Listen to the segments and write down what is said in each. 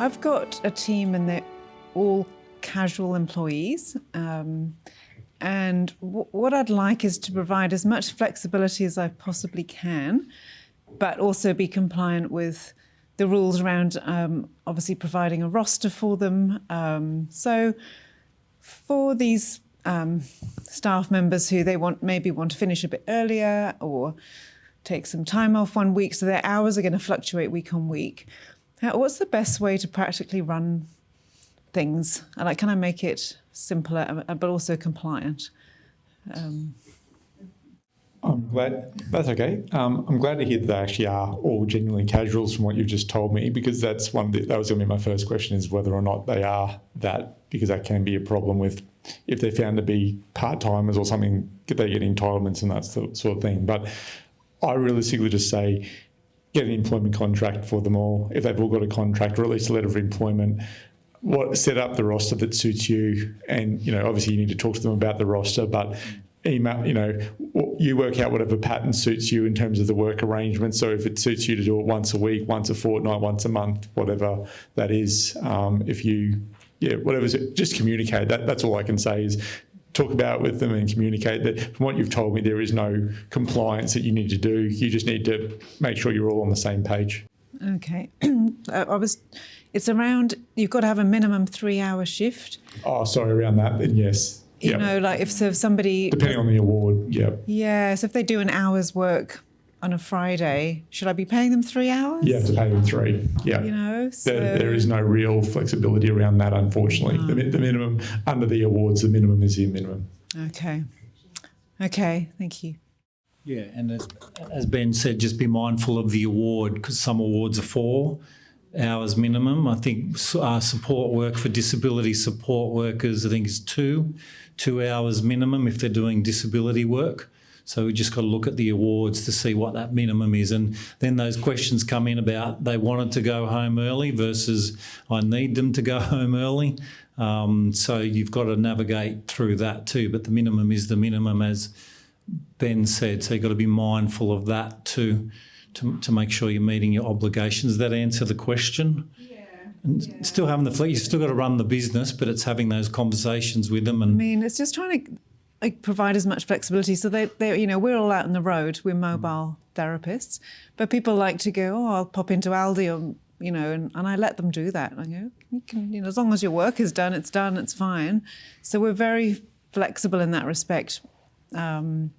I've got a team and they're all casual employees. And what I'd like is to provide as much flexibility as I possibly can, but also be compliant with the rules around obviously providing a roster for them. So for these staff members who they maybe want to finish a bit earlier or take some time off one week, so their hours are going to fluctuate week on week. What's the best way to practically run things? Like, can I make it simpler but also compliant? I'm glad, that's okay. I'm glad to hear that they actually are all genuinely casuals from what you've just told me, because that was going to be my first question, is whether or not they are that, because that can be a problem with if they're found to be part-timers or something, they get entitlements and that sort of thing. But I realistically just say, get an employment contract for them all, if they've all got a contract, or at least a letter of employment. Set up the roster that suits you, and obviously you need to talk to them about the roster, but email, you work out whatever pattern suits you in terms of the work arrangement. So if it suits you to do it once a week, once a fortnight, once a month, whatever that is, whatever, just communicate. That's all I can say, is talk about it with them and communicate that from what you've told me, there is no compliance that you need to do. You just need to make sure you're all on the same page. Okay. It's around, you've got to have a minimum 3-hour shift. Oh, sorry, around that, then yes. You know, like if somebody... Depending on the award, yeah. Yeah, so if they do an hour's work on a Friday, should I be paying them 3 hours? You have to pay them 3, yeah. So... There is no real flexibility around that, unfortunately. The minimum, under the awards, the minimum is the minimum. Okay, thank you. Yeah, and as Ben said, just be mindful of the award, because some awards are 4 hours minimum. I think support work for disability support workers, I think, is 2 hours minimum if they're doing disability work. So we just got to look at the awards to see what that minimum is. And then those questions come in about they wanted to go home early versus I need them to go home early. So you've got to navigate through that too. But the minimum is the minimum, as Ben said. So you've got to be mindful of that too, to make sure you're meeting your obligations. Does that answer the question? And still having you've still got to run the business, but it's having those conversations with them. And it's just trying to provide as much flexibility. So they we're all out on the road. We're mobile therapists, but people like to go, I'll pop into Aldi, or and I let them do that. I go, you can, as long as your work is done, it's fine. So we're very flexible in that respect, and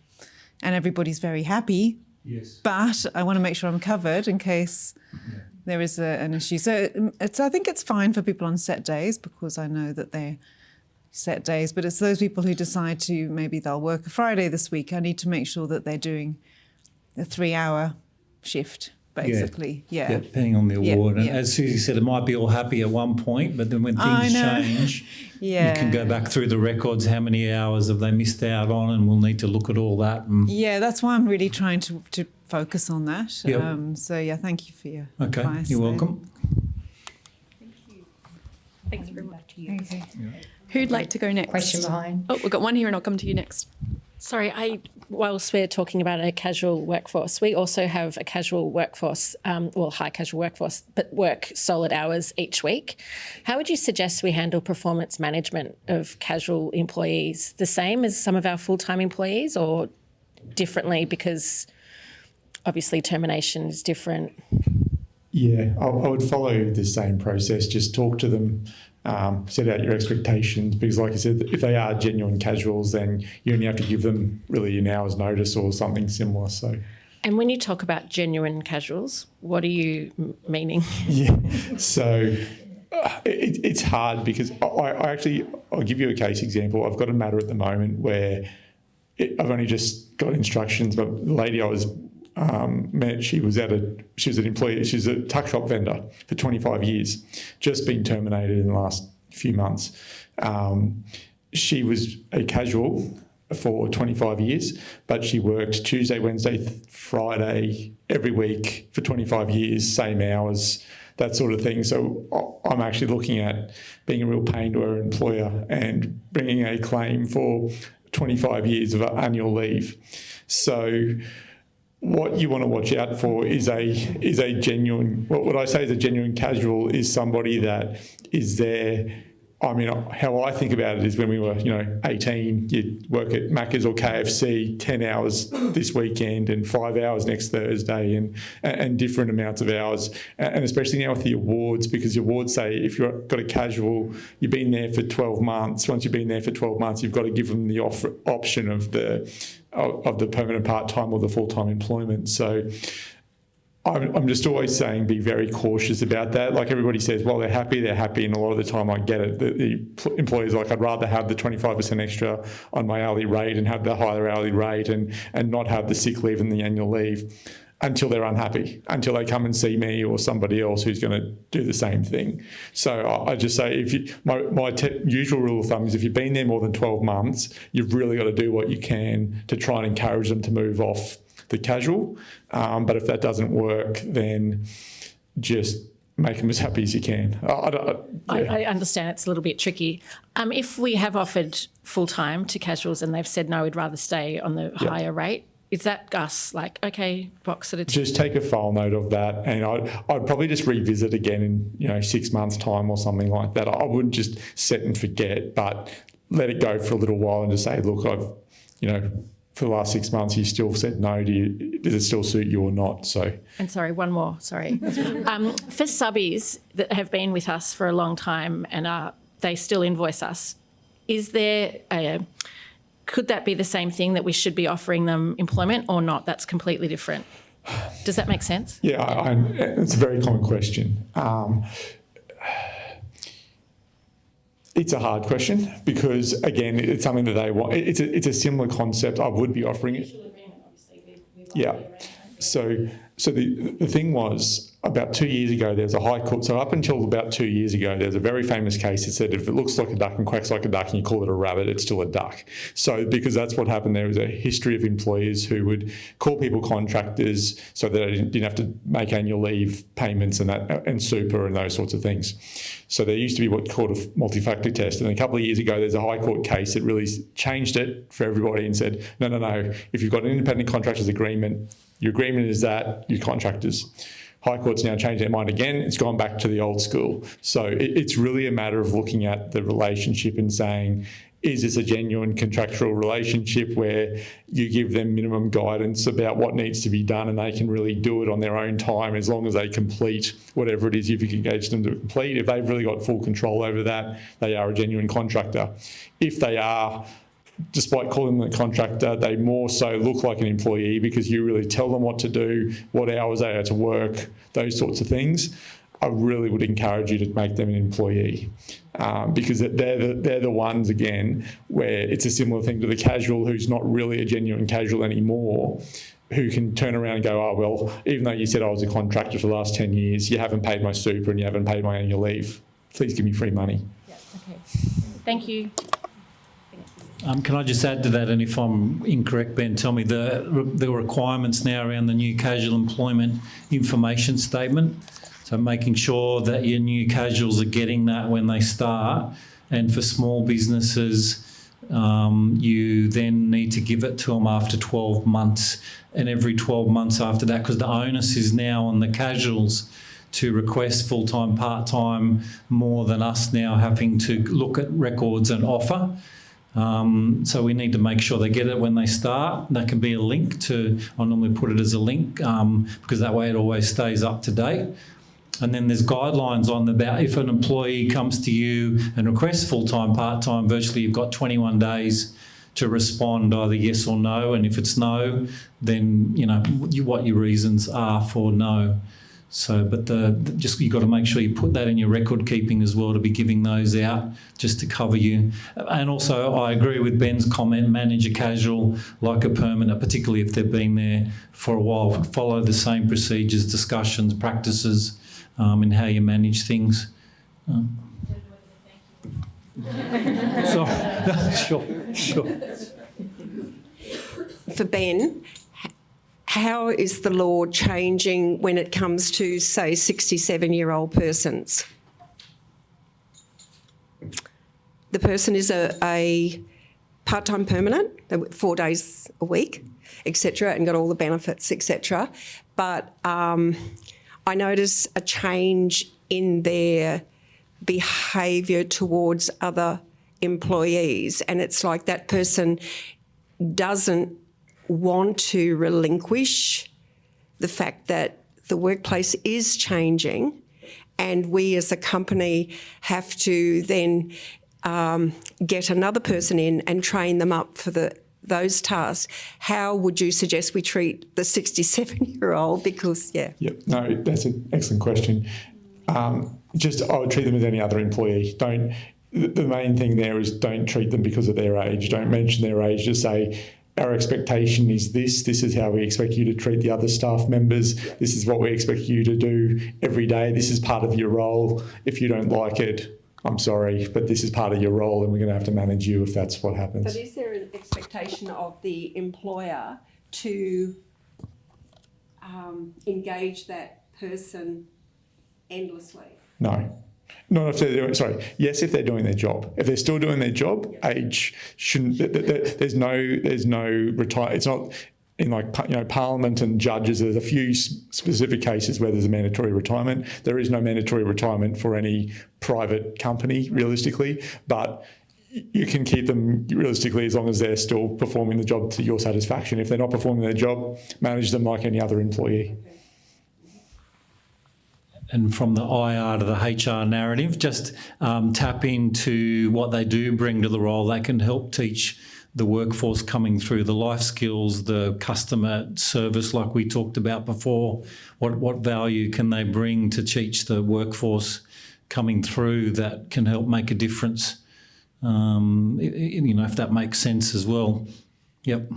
everybody's very happy. Yes. But I want to make sure I'm covered in case there is an issue. So I think it's fine for people on set days, because I know that they're set days, but it's those people who decide to, maybe they'll work a Friday this week. I need to make sure that they're doing a 3-hour shift, basically. Yeah. Depending on the award. And as Susie said, it might be all happy at one point, but then when things change, you can go back through the records, how many hours have they missed out on, and we'll need to look at all that. That's why I'm really trying to focus on that. Yep. Thank you for your advice. Okay, you're welcome. Thank you. Thanks very much. Okay. Yeah. Who'd like to go next? Question behind. Oh, we've got one here and I'll come to you next. Sorry, whilst we're talking about a casual workforce, we also have a casual workforce, high casual workforce, but work solid hours each week. How would you suggest we handle performance management of casual employees? The same as some of our full-time employees, or differently, because obviously termination is different? Yeah, I would follow the same process. Just talk to them, set out your expectations, because like I said, if they are genuine casuals, then you only have to give them really an hour's notice or something similar. So. And when you talk about genuine casuals, what are you meaning? Yeah, so it's hard, because I'll give you a case example. I've got a matter at the moment where I've only just got instructions, but the lady I was met, she was an employee, she's a tuck shop vendor for 25 years, just been terminated in the last few months. She was a casual for 25 years, but she worked Tuesday, Wednesday, Friday, every week for 25 years, same hours, that sort of thing. So I'm actually looking at being a real pain to her employer and bringing a claim for 25 years of annual leave. So what you want to watch out for is a genuine, what I say is a genuine casual is somebody that is there. I mean, how I think about it is when we were, 18, you'd work at Macca's or KFC 10 hours this weekend and 5 hours next Thursday and different amounts of hours. And especially now with the awards, because the awards say if you've got a casual, you've been there for 12 months. Once you've been there for 12 months, you've got to give them the option of the permanent part-time or the full-time employment. So I'm just always saying be very cautious about that. Like everybody says, well, they're happy, and a lot of the time I get it. The employees like, I'd rather have the 25% extra on my hourly rate and have the higher hourly rate and not have the sick leave and the annual leave until they're unhappy, until they come and see me or somebody else who's going to do the same thing. So I just say, my usual rule of thumb is if you've been there more than 12 months, you've really got to do what you can to try and encourage them to move off the casual. But if that doesn't work, then just make them as happy as you can. I understand it's a little bit tricky. If we have offered full-time to casuals and they've said, no, we'd rather stay on the higher rate, is that us like, okay, box at a tick? Just take a file note of that, and I'd probably just revisit again in 6 months' time or something like that. I wouldn't just set and forget, but let it go for a little while and just say, look, for the last 6 months, you still said no. Does it still suit you or not? So. And sorry, one more. Sorry. For subbies that have been with us for a long time and they still invoice us, could that be the same thing that we should be offering them employment or not? That's completely different. Does that make sense? Yeah, it's a very common question. It's a hard question because, again, it's something that they want. It's a similar concept. I would be offering it. Yeah. So the thing was, about 2 years ago, there's a high court. So up until about 2 years ago, there's a very famous case that said if it looks like a duck and quacks like a duck and you call it a rabbit, it's still a duck. So because that's what happened, there was a history of employers who would call people contractors so that they didn't have to make annual leave payments and super and those sorts of things. So there used to be what's called a multi-factor test. And a couple of years ago, there's a high court case that really changed it for everybody and said, no. If you've got an independent contractors agreement, your agreement is that you're contractors. High Court's now changed their mind again. It's gone back to the old school. So it's really a matter of looking at the relationship and saying, is this a genuine contractual relationship where you give them minimum guidance about what needs to be done and they can really do it on their own time as long as they complete whatever it is if you can engage them to complete. If they've really got full control over that, they are a genuine contractor. If they are, despite calling them a contractor, they more so look like an employee because you really tell them what to do, what hours they are to work, those sorts of things. I really would encourage you to make them an employee because they're the ones, again, where it's a similar thing to the casual who's not really a genuine casual anymore, who can turn around and go, oh, well, even though you said I was a contractor for the last 10 years, you haven't paid my super and you haven't paid my annual leave. Please give me free money. Yeah, okay. Thank you. Can I just add to that, and if I'm incorrect, Ben, tell me the requirements now around the new casual employment information statement. So making sure that your new casuals are getting that when they start, and for small businesses, you then need to give it to them after 12 months and every 12 months after that, because the onus is now on the casuals to request full-time, part-time, more than us now having to look at records and offer. So we need to make sure they get it when they start. That can be a link to, I normally put it as a link because that way it always stays up to date. And then there's guidelines on about if an employee comes to you and requests full-time, part-time, virtually you've got 21 days to respond either yes or no. And if it's no, then what your reasons are for no. So, but you've got to make sure you put that in your record keeping as well to be giving those out just to cover you. And also, I agree with Ben's comment, manage a casual like a permanent, particularly if they've been there for a while. Follow the same procedures, discussions, practices in how you manage things. Sure. For Ben, how is the law changing when it comes to, say, 67-year-old persons? The person is a part-time permanent, they work 4 days a week, etc., and got all the benefits, etc. But I notice a change in their behaviour towards other employees, and it's like that person doesn't want to relinquish the fact that the workplace is changing, and we as a company have to then get another person in and train them up for those tasks. How would you suggest we treat the 67-year-old? Because, yeah. Yep. No, that's an excellent question. I would treat them as any other employee. The main thing there is don't treat them because of their age. Don't mention their age. Just say, our expectation is this. This is how we expect you to treat the other staff members. This is what we expect you to do every day. This is part of your role. If you don't like it, I'm sorry, but this is part of your role, and we're going to have to manage you if that's what happens. But is there an expectation of the employer to engage that person endlessly? No. Not if they're doing, yes, if they're doing their job. If they're still doing their job, age shouldn't, there's no retire. It's not in Parliament and judges. There's a few specific cases where there's a mandatory retirement. There is no mandatory retirement for any private company, realistically, but you can keep them realistically as long as they're still performing the job to your satisfaction. If they're not performing their job, manage them like any other employee. And from the IR to the HR narrative, just tap into what they do bring to the role. That can help teach the workforce coming through the life skills, the customer service like we talked about before. What value can they bring to teach the workforce coming through that can help make a difference? If that makes sense as well. Yep.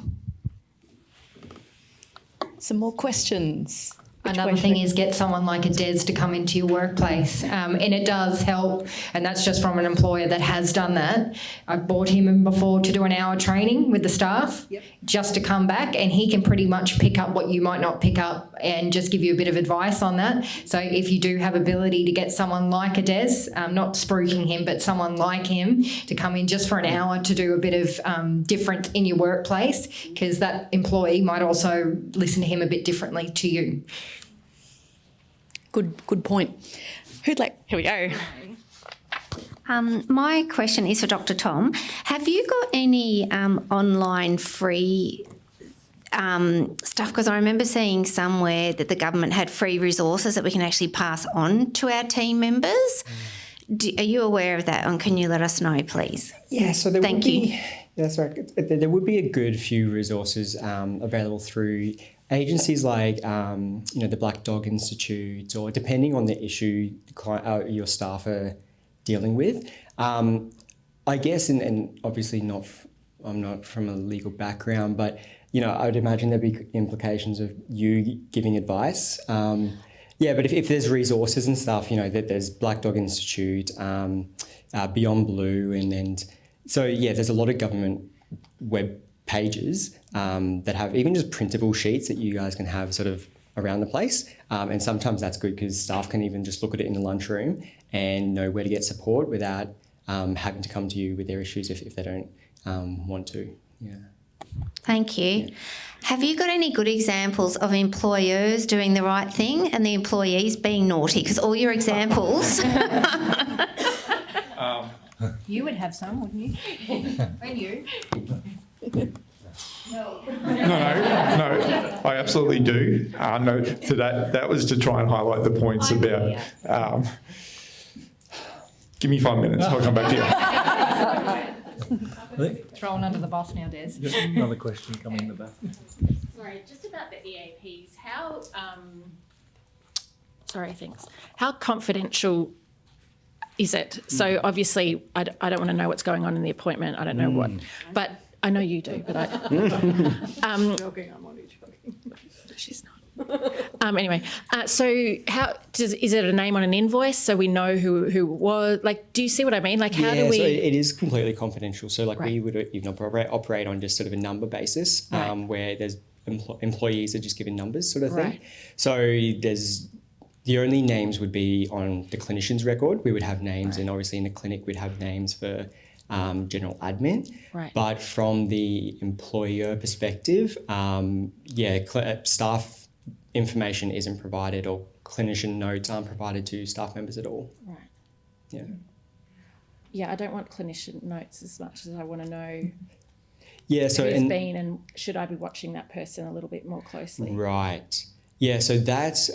Some more questions. Another thing is get someone like a Des to come into your workplace, and it does help, and that's just from an employer that has done that. I've brought him in before to do an hour training with the staff, just to come back, and he can pretty much pick up what you might not pick up and just give you a bit of advice on that. So if you do have ability to get someone like a Des, not spruiking him, but someone like him to come in just for an hour to do a bit of different in your workplace, because that employee might also listen to him a bit differently to you. Good point. Here we go. My question is for Dr. Tom. Have you got any online free stuff? Because I remember seeing somewhere that the government had free resources that we can actually pass on to our team members. Are you aware of that? And can you let us know, please? Yeah, so there Thank would you. be, that's right. There would be a good few resources available through agencies like the Black Dog Institute, or depending on the issue your staff are dealing with. I guess, and obviously I'm not from a legal background, but I would imagine there'd be implications of you giving advice. But if there's resources and stuff, that there's Black Dog Institute, Beyond Blue, and there's a lot of government web pages that have even just printable sheets that you guys can have sort of around the place. And sometimes that's good because staff can even just look at it in the lunchroom and know where to get support without having to come to you with their issues if they don't want to. Yeah. Thank you. Have you got any good examples of employers doing the right thing and the employees being naughty? Because all your examples... You would have some, wouldn't you? And you? No, I absolutely do. No, so that was to try and highlight the points about. Give me 5 minutes. I'll come back to you. Thrown under the bus now, Des. Just another question coming in the back. Sorry, just about the EAPs. How confidential is it? So obviously, I don't want to know what's going on in the appointment. I don't know what, but I know you do. But Joking, I'm only joking. she's not. Anyway, so how is it a name on an invoice so we know who was? Like, do you see what I mean? Like, how do we? So it is completely confidential. So Right. we would even operate on just sort of a number basis, Right. where there's employees are just given numbers, sort of thing. Right. So there's the only names would be on the clinician's record. We would have names, and obviously in the clinic we'd have names for general admin. Right. But from the employer perspective, staff information isn't provided, or clinician notes aren't provided to staff members at all. Right. Yeah. Yeah, I don't want clinician notes as much as I want to know Yeah. So who's been and should I be watching that person a little bit more closely. right. Yeah. So that's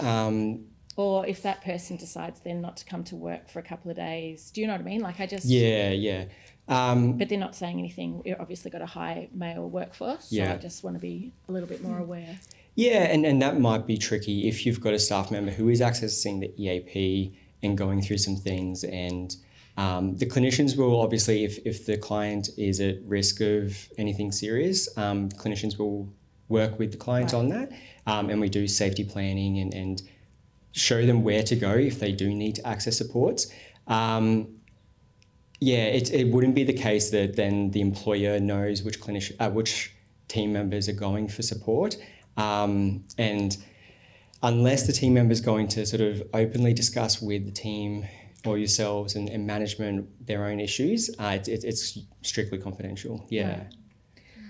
Or if that person decides then not to come to work for a couple of days. Do you know what I mean? Like I just... yeah. But they're not saying anything. We've obviously got a high male workforce, so Yeah. I just want to be a little bit more aware. Yeah, and that might be tricky if you've got a staff member who is accessing the EAP and going through some things, and the clinicians will obviously, if the client is at risk of anything serious, clinicians will work with the client on that, and we do safety planning and show them where to go if they do need to access supports. It wouldn't be the case that then the employer knows which which team members are going for support. And unless the team member is going to sort of openly discuss with the team or yourselves and management their own issues, it's strictly confidential. Yeah. Right.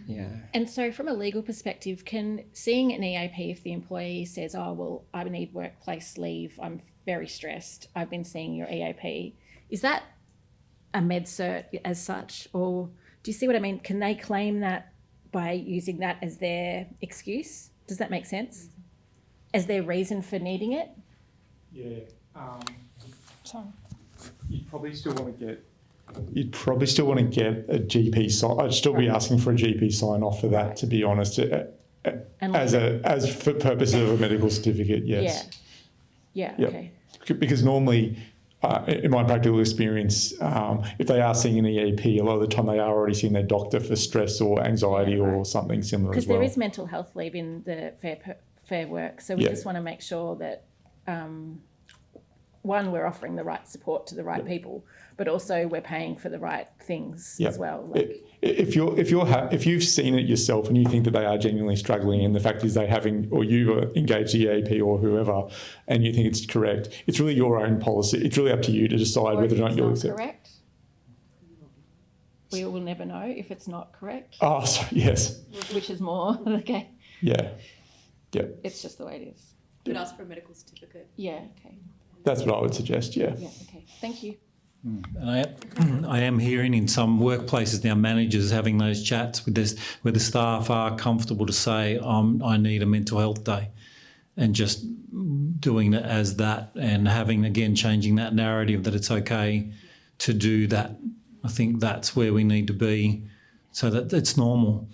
Yeah. And so from a legal perspective, can seeing an EAP, if the employee says, oh, well, I need workplace leave, I'm very stressed, I've been seeing your EAP, is that a med cert as such? Or do you see what I mean? Can they claim that by using that as their excuse? Does that make sense? As their reason for needing it? Yeah. Sorry. You'd probably still want to get a GP sign. I'd still be asking for a GP sign off for that, to be honest. And As for purposes of a medical certificate, yes. Yeah, Yep. okay. Because normally, in my practical experience, if they are seeing an EAP, a lot of the time they are already seeing their doctor for stress or anxiety or something similar as Because well. there is mental health leave in the Fair Work, so we Yeah. just want to make sure that, one, we're offering the right support to the right people, but also we're paying for the right things Yeah. as well. Like, If you've seen it yourself and you think that they are genuinely struggling, and the fact is you've engaged the EAP or whoever, and you think it's correct, it's really your own policy. It's really up to you to decide or whether if or not it's you'll not accept. correct, we will never know if it's not correct, Oh, sorry, yes, which is more okay. yeah. It's just the way it is. Could ask for a medical certificate. Yeah. Okay. That's what I would suggest. Yeah. Yeah. Okay. Thank you. And I am hearing in some workplaces now managers having those chats with this, where the staff are comfortable to say, I need a mental health day, and just doing it as that, and having, again, changing that narrative that it's okay to do that. I think that's where we need to be, so that it's normal.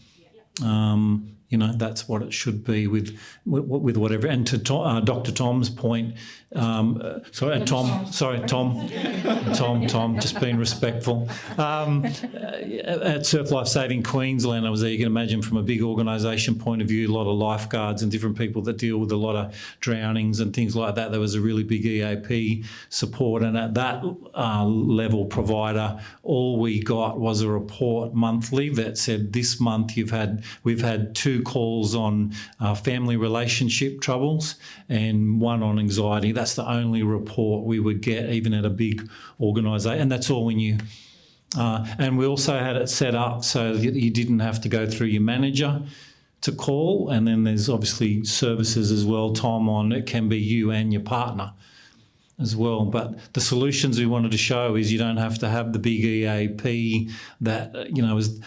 That's what it should be with whatever. And to Dr. Tom's point, Tom, just being respectful. At Surf Life Saving Queensland, I was there. You can imagine from a big organisation point of view, a lot of lifeguards and different people that deal with a lot of drownings and things like that. There was a really big EAP support, and at that level provider, all we got was a report monthly that said this month we've had 2 calls on family relationship troubles and 1 on anxiety. That's the only report we would get, even at a big organisation, and that's all we knew. And we also had it set up so that you didn't have to go through your manager to call, and then there's obviously services as well, Tom, on it can be you and your partner as well. But the solutions we wanted to show is you don't have to have the big EAP that, as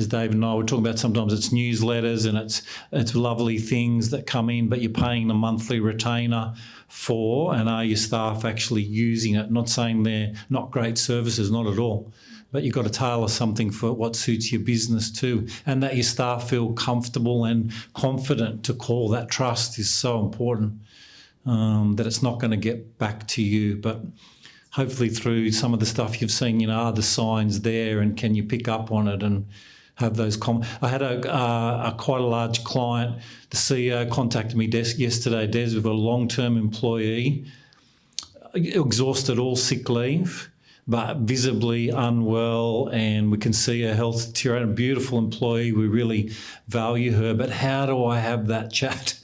David and I were talking about, sometimes it's newsletters and it's lovely things that come in, but you're paying the monthly retainer for, and are your staff actually using it? Not saying they're not great services, not at all, but you've got to tailor something for what suits your business too, and that your staff feel comfortable and confident to call. That trust is so important. That it's not going to get back to you, but hopefully through some of the stuff you've seen, are the signs there, and can you pick up on it and have those I had a quite a large client. The CEO contacted me yesterday. Des, with a long-term employee, exhausted, all sick leave, but visibly unwell, and we can see her health deteriorate. A beautiful employee, we really value her, but how do I have that chat?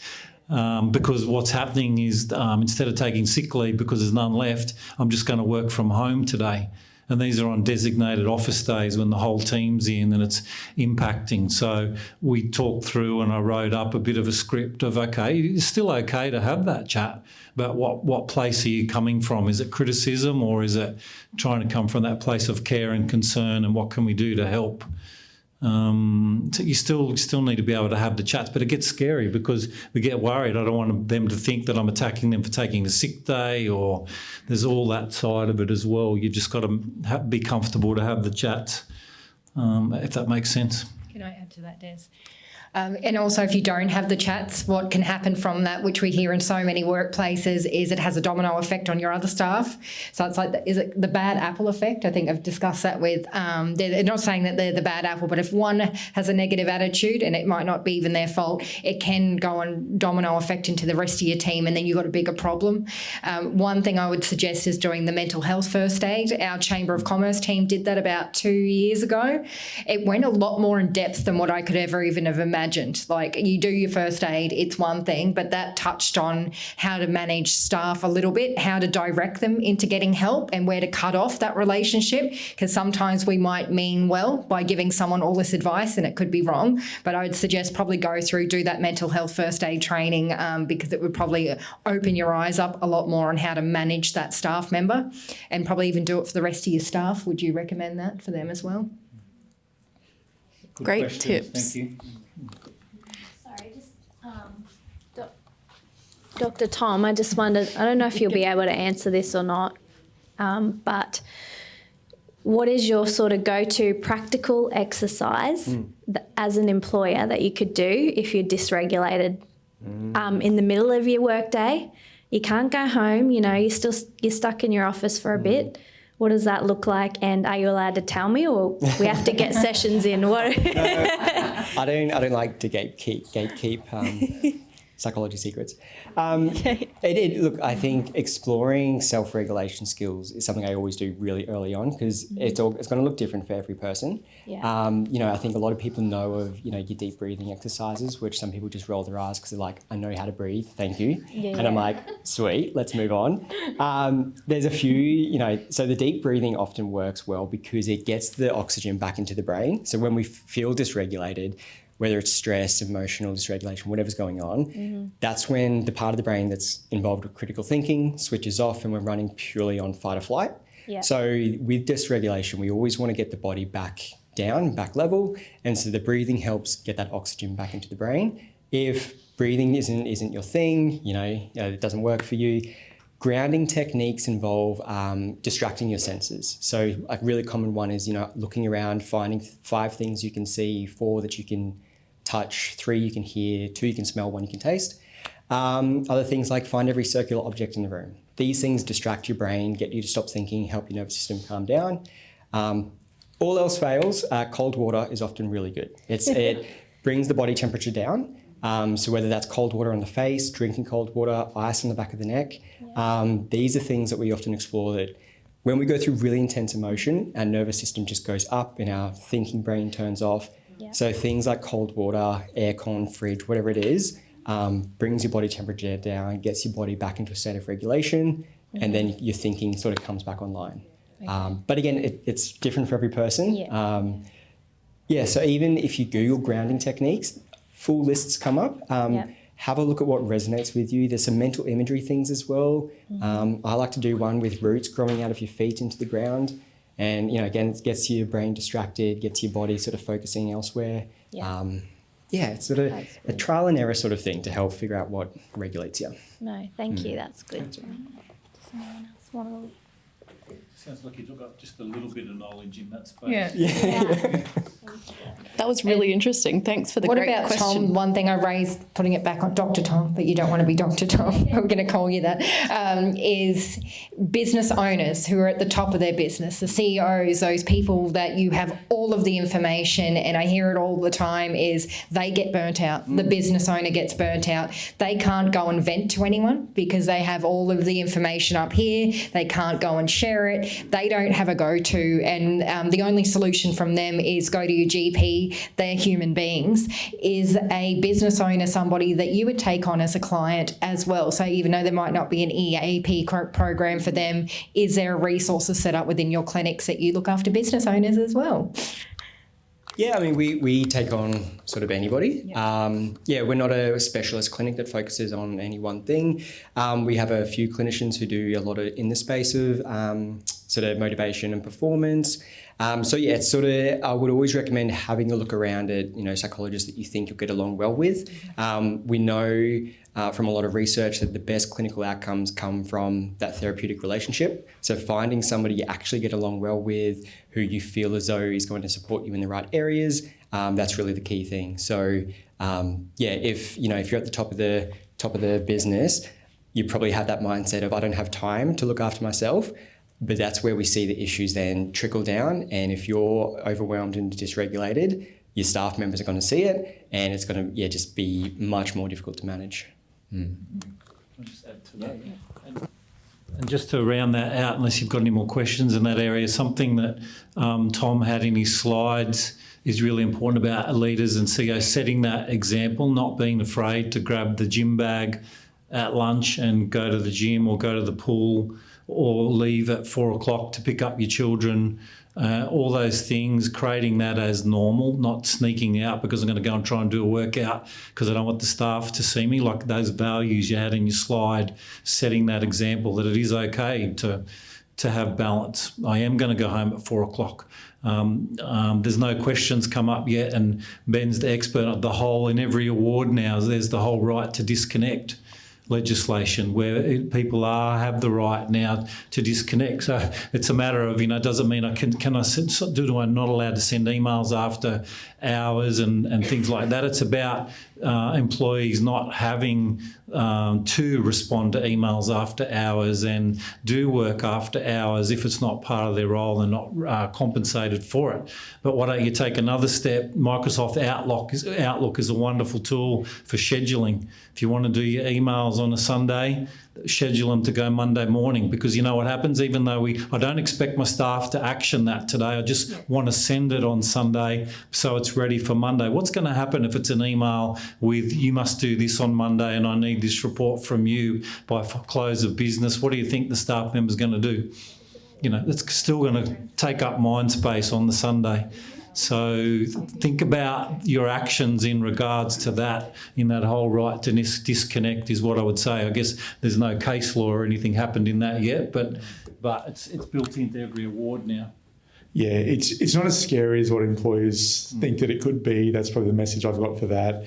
Because what's happening is instead of taking sick leave because there's none left, I'm just going to work from home today. And these are on designated office days when the whole team's in and it's impacting. So we talked through and I wrote up a bit of a script of, okay, it's still okay to have that chat, but what place are you coming from? Is it criticism or is it trying to come from that place of care and concern, and what can we do to help? So you still need to be able to have the chats, but it gets scary because we get worried. I don't want them to think that I'm attacking them for taking a sick day, or there's all that side of it as well. You just got to be comfortable to have the chats, if that makes sense. Can I add to that, Des? And also, if you don't have the chats, what can happen from that, which we hear in so many workplaces, is it has a domino effect on your other staff. So it's like, is it the bad apple effect? I think I've discussed that with, they're not saying that they're the bad apple, but if one has a negative attitude, and it might not be even their fault, it can go on domino effect into the rest of your team, and then you've got a bigger problem. One thing I would suggest is doing the mental health first aid. Our Chamber of Commerce team did that about 2 years ago. It went a lot more in depth than what I could ever even have imagined. Like, you do your first aid, it's one thing, but that touched on how to manage staff a little bit, how to direct them into getting help, and where to cut off that relationship, because sometimes we might mean well by giving someone all this advice and it could be wrong. But I would suggest probably go through, do that mental health first aid training, because it would probably open your eyes up a lot more on how to manage that staff member, and probably even do it for the rest of your staff. Would you recommend that for them as well? Good Great questions. tips. Thank you. Sorry, just Dr. Tom, I just wondered, I don't know if you'll be able to answer this or not, but what is your sort of go-to practical exercise as an employer that you could do if you're dysregulated in the middle of your workday? You can't go home, you know, you're stuck in your office for a bit. What does that look like? And are you allowed to tell me, or we have to get sessions in? What? I don't like to gatekeep psychology secrets. Look, I think exploring self-regulation skills is something I always do really early on, because it's going to look different for every person. Yeah. I think a lot of people know of, your deep breathing exercises, which some people just roll their eyes because they're like, I know how to breathe, thank you. Yeah. And I'm like, sweet, let's move on. There's a few, so the deep breathing often works well because it gets the oxygen back into the brain. So when we feel dysregulated, whether it's stress, emotional dysregulation, whatever's going on, that's when the part of the brain that's involved with critical thinking switches off and we're running purely on fight or flight. Yeah. So with dysregulation, we always want to get the body back down, back level. And so the breathing helps get that oxygen back into the brain. If breathing isn't your thing, it doesn't work for you, grounding techniques involve distracting your senses. So a really common one is, looking around, finding 5 things you can see, 4 that you can touch, 3 you can hear, 2 you can smell, 1 you can taste. Other things like find every circular object in the room. These things distract your brain, get you to stop thinking, help your nervous system calm down. All else fails, cold water is often really good. It brings the body temperature down. So whether that's cold water on the face, drinking cold water, ice on the back of the neck, these are things that we often explore, that when we go through really intense emotion, our nervous system just goes up and our thinking brain turns off. Yeah. So things like cold water, aircon, fridge, whatever it is, brings your body temperature down, gets your body back into a state of regulation, and then your thinking sort of comes back online. Okay. But again, it's different for every person. Yeah. So even if you Google grounding techniques, full lists come up. Have a look at what resonates with you. There's some mental imagery things as well. I like to do one with roots growing out of your feet into the ground. And, again, it gets your brain distracted, gets your body sort of focusing elsewhere. Yeah. It's sort of a trial and error sort of thing to help figure out what regulates you. No, thank you. That's good. Does anyone else want Sounds like you've got just a little bit of knowledge in that space. Yeah. That was really interesting. Thanks for the great What about question. Tom? One thing I raised, putting it back on Dr. Tom, but you don't want to be Dr. Tom. We're going to call you that. Is business owners who are at the top of their business, the CEOs, those people that you have all of the information, and I hear it all the time, is they get burnt out. The business owner gets burnt out. They can't go and vent to anyone because they have all of the information up here. They can't go and share it. They don't have a go-to, and the only solution from them is go to your GP, they're human beings. Is a business owner somebody that you would take on as a client as well? So even though there might not be an EAP program for them, is there resources set up within your clinics that you look after business owners as well? Yeah, I mean, we take on sort of anybody. We're not a specialist clinic that focuses on any one thing. We have a few clinicians who do a lot in the space of sort of motivation and performance. It's sort of, I would always recommend having a look around at, psychologists that you think you'll get along well with. We know from a lot of research that the best clinical outcomes come from that therapeutic relationship. So finding somebody you actually get along well with, who you feel as though is going to support you in the right areas, that's really the key thing. So if you're at the top of the business, you probably have that mindset of, I don't have time to look after myself. But that's where we see the issues then trickle down. And if you're overwhelmed and dysregulated, your staff members are going to see it, and it's going to just be much more difficult to manage. I'll just add to that. And just to round that out, unless you've got any more questions in that area, something that Tom had in his slides is really important about leaders and CEOs, setting that example, not being afraid to grab the gym bag at lunch and go to the gym or go to the pool, or leave at 4 o'clock to pick up your children, all those things, creating that as normal, not sneaking out because I'm going to go and try and do a workout because I don't want the staff to see me, like those values you had in your slide, setting that example that it is okay to have balance. I am going to go home at 4 o'clock. There's no questions come up yet, and Ben's the expert of the whole, in every award now, there's the whole right to disconnect legislation where people have the right now to disconnect. So it's a matter of, does it mean do I not allowed to send emails after hours and things like that? It's about employees not having to respond to emails after hours and do work after hours if it's not part of their role and not compensated for it. But why don't you take another step? Microsoft Outlook is a wonderful tool for scheduling. If you want to do your emails on a Sunday, schedule them to go Monday morning, because you know what happens, even though I don't expect my staff to action that today, I just want to send it on Sunday so it's ready for Monday. What's going to happen if it's an email with, you must do this on Monday and I need this report from you by close of business? What do you think the staff member's going to do? It's still going to take up mind space on the Sunday. So think about your actions in regards to that, in that whole right to disconnect is what I would say. I guess there's no case law or anything happened in that yet, but it's built into every award now. Yeah, it's not as scary as what employers think that it could be. That's probably the message I've got for that.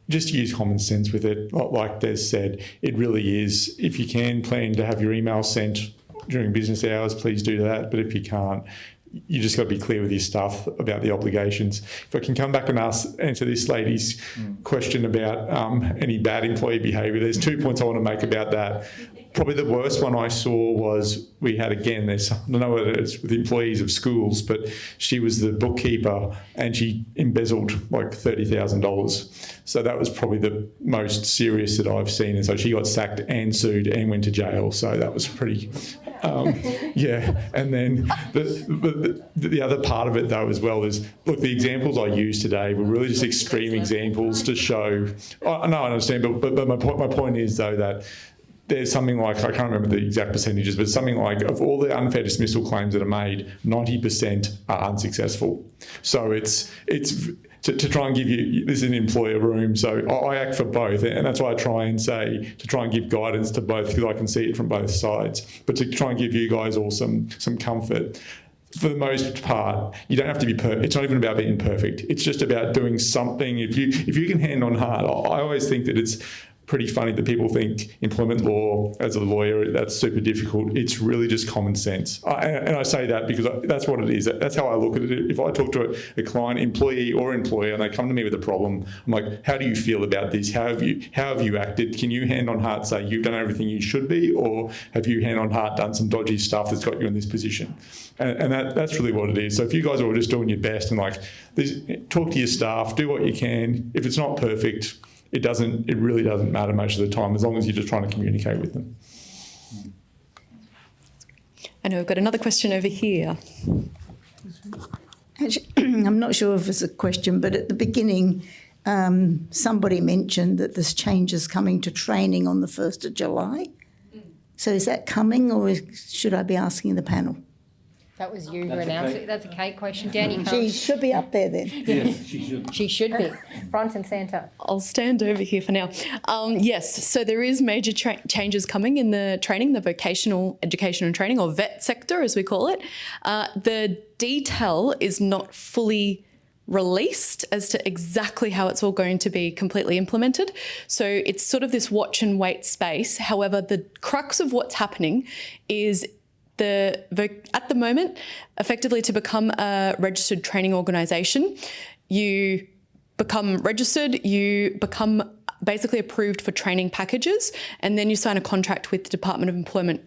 Just use common sense with it. Like Des said, it really is. If you can plan to have your email sent during business hours, please do that. But if you can't, you just got to be clear with your staff about the obligations. If I can come back and answer this lady's question about any bad employee behaviour, there's 2 points I want to make about that. Probably the worst one I saw was I don't know whether it's with employees of schools, but she was the bookkeeper and she embezzled like $30,000. So that was probably the most serious that I've seen. And so she got sacked and sued and went to jail. So that was pretty, And then the other part of it though as well is, look, the examples I used today were really just extreme examples to show, I understand, but my point is though that there's something like, I can't remember the exact percentages, but something like of all the unfair dismissal claims that are made, 90% are unsuccessful. So it's to try and give you, this is an employer room, so I act for both, and that's why I try and say, to try and give guidance to both, because I can see it from both sides, but to try and give you guys all some comfort. For the most part, you don't have to be perfect. It's not even about being perfect. It's just about doing something. If you can hand on heart, I always think that it's pretty funny that people think employment law, as a lawyer, that's super difficult. It's really just common sense. And I say that because that's what it is. That's how I look at it. If I talk to a client, employee or employer, and they come to me with a problem, I'm like, how do you feel about this? How have you acted? Can you hand on heart say you've done everything you should be, or have you hand on heart done some dodgy stuff that's got you in this position? And that's really what it is. So if you guys are all just doing your best and talk to your staff, do what you can. If it's not perfect, it really doesn't matter most of the time, as long as you're just trying to communicate with them. I know we've got another question over here. Actually, I'm not sure if it's a question, but at the beginning, somebody mentioned that there's changes coming to training on the 1st of July. So is that coming, or should I be asking the panel? That was you who announced it. That's a Kate question. Danny, She should be up there then. Yes, she should. she should be front and centre. I'll stand over here for now. Yes, so there is major changes coming in the training, the vocational education and training, or VET sector as we call it. The detail is not fully released as to exactly how it's all going to be completely implemented. So it's sort of this watch and wait space. However, the crux of what's happening is at the moment, effectively to become a registered training organisation, you become registered, you become basically approved for training packages, and then you sign a contract with the Department of Employment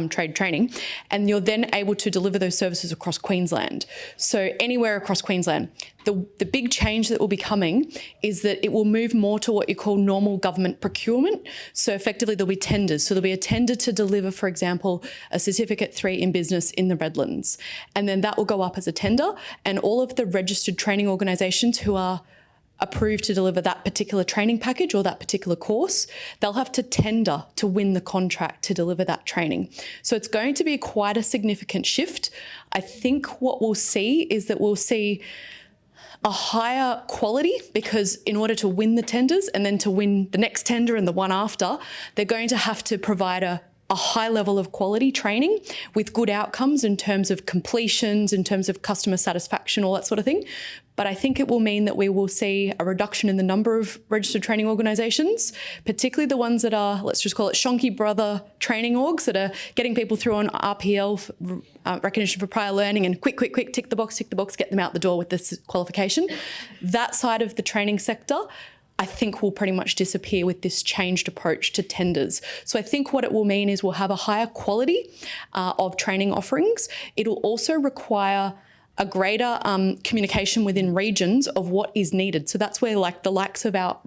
Trade Training, and you're then able to deliver those services across Queensland. So anywhere across Queensland. The big change that will be coming is that it will move more to what you call normal government procurement. So effectively there'll be tenders. So there'll be a tender to deliver, for example, a Certificate 3 in business in the Redlands. And then that will go up as a tender, and all of the registered training organisations who are approved to deliver that particular training package or that particular course, they'll have to tender to win the contract to deliver that training. So it's going to be quite a significant shift. I think what we'll see is that we'll see a higher quality, because in order to win the tenders and then to win the next tender and the one after, they're going to have to provide a high level of quality training with good outcomes in terms of completions, in terms of customer satisfaction, all that sort of thing. But I think it will mean that we will see a reduction in the number of registered training organisations, particularly the ones that are, let's just call it Shonky Brother training orgs, that are getting people through on RPL, recognition for prior learning, and quick, tick the box, get them out the door with this qualification. That side of the training sector, I think, will pretty much disappear with this changed approach to tenders. So I think what it will mean is we'll have a higher quality of training offerings. It'll also require a greater communication within regions of what is needed. So that's where like the likes of our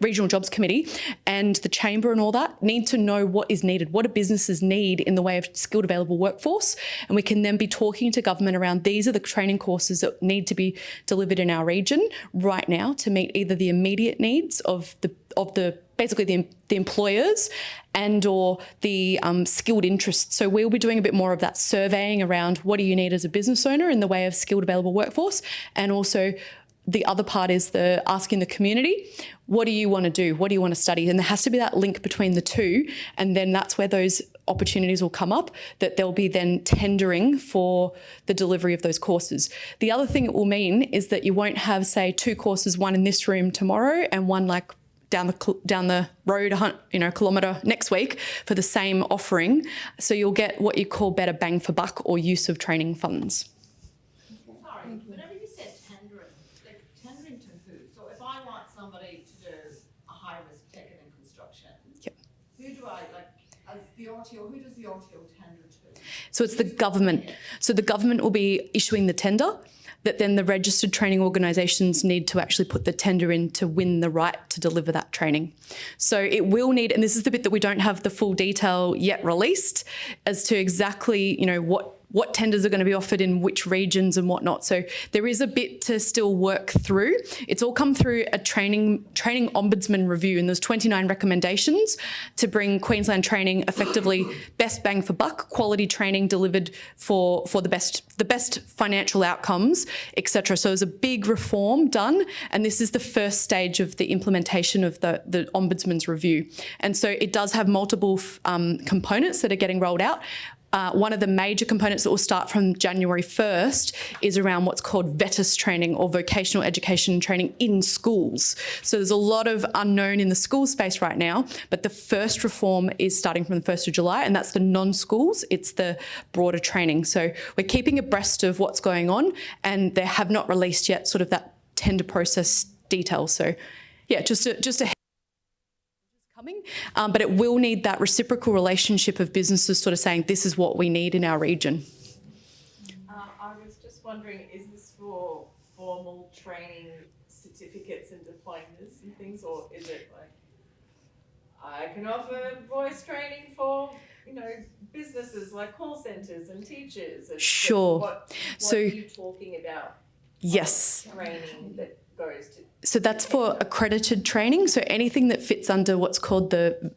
Regional Jobs Committee and the Chamber and all that need to know what is needed, what do businesses need in the way of skilled available workforce, and we can then be talking to government around these are the training courses that need to be delivered in our region right now to meet either the immediate needs of the employers and or the skilled interests. So we'll be doing a bit more of that surveying around what do you need as a business owner in the way of skilled available workforce, and also the other part is the asking the community, what do you want to do? What do you want to study? And there has to be that link between the two. And then that's where those opportunities will come up, that there'll be then tendering for the delivery of those courses. The other thing it will mean is that you won't have, say, 2 courses, one in this room tomorrow and one like down the road, a kilometre next week for the same offering. So you'll get what you call better bang for buck or use of training funds. Whenever you said tendering, like tendering to who? So if I want somebody to do a high-risk ticket in construction, who do I, like, as the RTO, who does the RTO tender to? So it's the government. So the government will be issuing the tender, that then the registered training organisations need to actually put the tender in to win the right to deliver that training. So it will need, and this is the bit that we don't have the full detail yet released as to exactly, what tenders are going to be offered in which regions and whatnot. So there is a bit to still work through. It's all come through a training ombudsman review, and there's 29 recommendations to bring Queensland training effectively best bang for buck, quality training delivered for the best financial outcomes, etc. So there's a big reform done, and this is the first stage of the implementation of the ombudsman's review. And so it does have multiple components that are getting rolled out. One of the major components that will start from January 1st is around what's called VETIS training, or vocational education training in schools. So there's a lot of unknown in the school space right now, but the first reform is starting from the 1st of July, and that's the non-schools, it's the broader training. So we're keeping abreast of what's going on, and they have not released yet sort of that tender process detail. So yeah, just a coming, but it will need that reciprocal relationship of businesses sort of saying, this is what we need in our region. I was just wondering, is this for formal training certificates and diplomas and things, or is it like, I can offer voice training for, businesses like call centres and teachers. And Sure. What So- are you talking about? Yes. Training that goes to. So that's for accredited training. So anything that fits under what's called the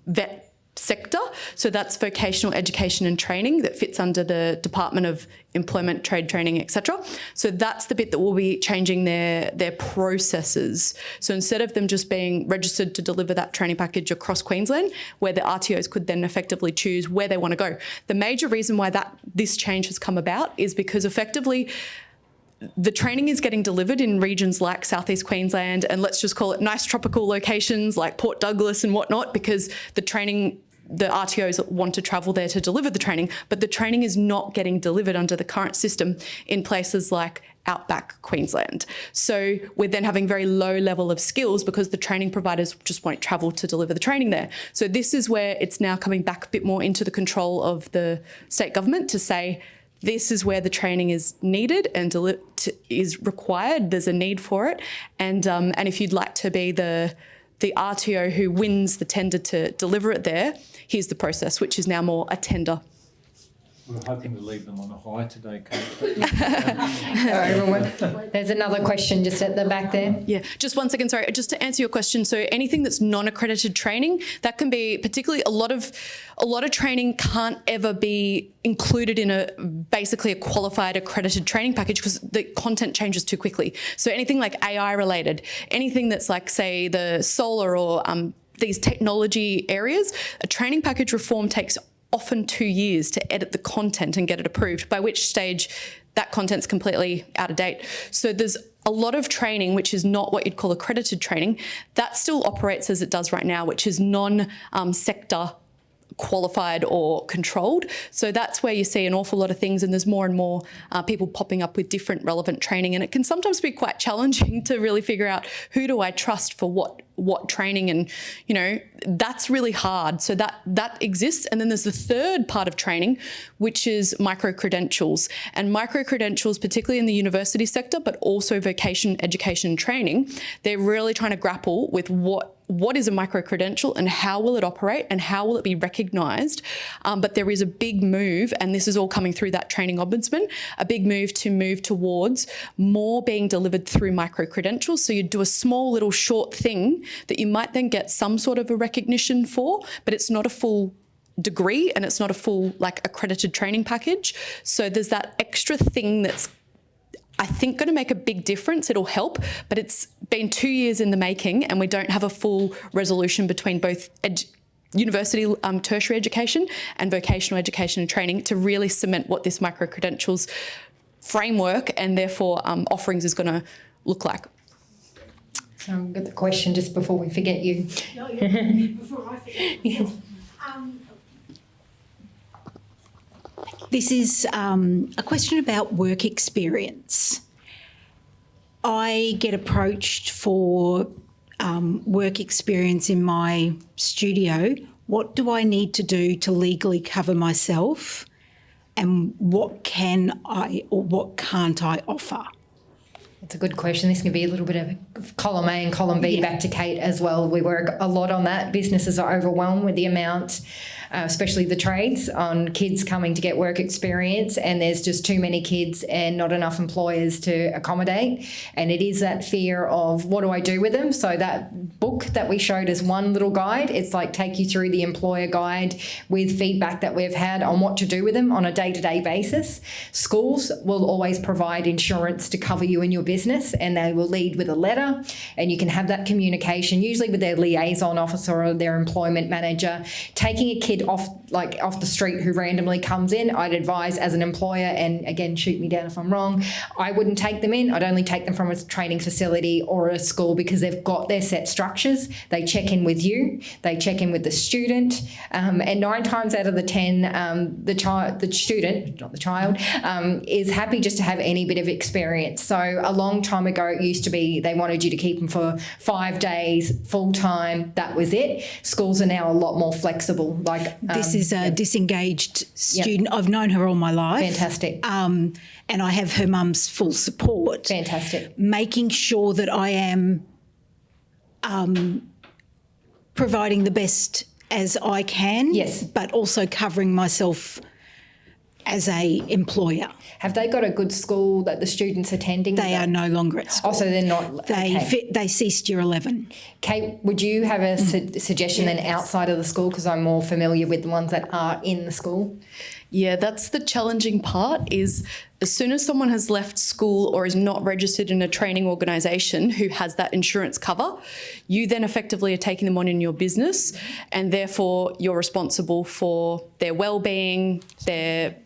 VET sector. So that's vocational education and training that fits under the Department of Employment, Trade Training, etc. So that's the bit that will be changing their processes. So instead of them just being registered to deliver that training package across Queensland, where the RTOs could then effectively choose where they want to go. The major reason why this change has come about is because effectively the training is getting delivered in regions like Southeast Queensland, and let's just call it nice tropical locations like Port Douglas and whatnot, because the RTOs want to travel there to deliver the training, but the training is not getting delivered under the current system in places like outback Queensland. So we're then having very low level of skills because the training providers just won't travel to deliver the training there. So this is where it's now coming back a bit more into the control of the state government to say, this is where the training is needed and is required. There's a need for it. And if you'd like to be the RTO who wins the tender to deliver it there, here's the process, which is now more a tender. We're hoping to leave them on a high today, Kate. There's another question just at the back there. Yeah, just 1 second, sorry. Just to answer your question, so anything that's non-accredited training, that can be particularly a lot of training can't ever be included in basically a qualified accredited training package because the content changes too quickly. So anything like AI related, anything that's like, say, the solar or these technology areas, a training package reform takes often 2 years to edit the content and get it approved, by which stage that content's completely out of date. So there's a lot of training which is not what you'd call accredited training. That still operates as it does right now, which is non-sector qualified or controlled. So that's where you see an awful lot of things, and there's more and more people popping up with different relevant training, and it can sometimes be quite challenging to really figure out who do I trust for what training, and that's really hard. So that exists. And then there's the third part of training, which is micro-credentials. And micro-credentials, particularly in the university sector, but also vocation, education and training, they're really trying to grapple with what is a micro-credential and how will it operate and how will it be recognised. But there is a big move, and this is all coming through that training ombudsman, a big move towards more being delivered through micro-credentials. So you do a small little short thing that you might then get some sort of a recognition for, but it's not a full degree and it's not a full accredited training package. So there's that extra thing that's, I think, going to make a big difference. It'll help, but it's been 2 years in the making and we don't have a full resolution between both university tertiary education and vocational education and training to really cement what this micro-credentials framework and therefore offerings is going to look like. So I've got the question just before we forget you. No, before I forget. This is a question about work experience. I get approached for work experience in my studio. What do I need to do to legally cover myself? And what can I or what can't I offer? That's a good question. This can be a little bit of column A and column B back to Kate as well. We work a lot on that. Businesses are overwhelmed with the amount, especially the trades, on kids coming to get work experience, and there's just too many kids and not enough employers to accommodate. And it is that fear of what do I do with them? So that book that we showed as one little guide, it's like take you through the employer guide with feedback that we've had on what to do with them on a day-to-day basis. Schools will always provide insurance to cover you in your business, and they will lead with a letter, and you can have that communication usually with their liaison officer or their employment manager. Taking a kid off the street who randomly comes in, I'd advise as an employer, and again, shoot me down if I'm wrong, I wouldn't take them in. I'd only take them from a training facility or a school because they've got their set structures. They check in with you, they check in with the student, and 9 times out of the 10, the student, not the child, is happy just to have any bit of experience. So a long time ago, it used to be they wanted you to keep them for 5 days, full time, that was it. Schools are now a lot more flexible. This is a disengaged student. I've known her all my life. Fantastic. And I have her mum's full support. Fantastic. Making sure that I am providing the best as I can. Yes. But also covering myself as a employer. Have they got a good school that the students attending? They are no longer at school. Oh, so they're not. They ceased year 11. Kate, would you have a suggestion then outside of the school? Because I'm more familiar with the ones that are in the school. Yeah, that's the challenging part is as soon as someone has left school or is not registered in a training organisation who has that insurance cover, you then effectively are taking them on in your business and therefore you're responsible for their well-being, their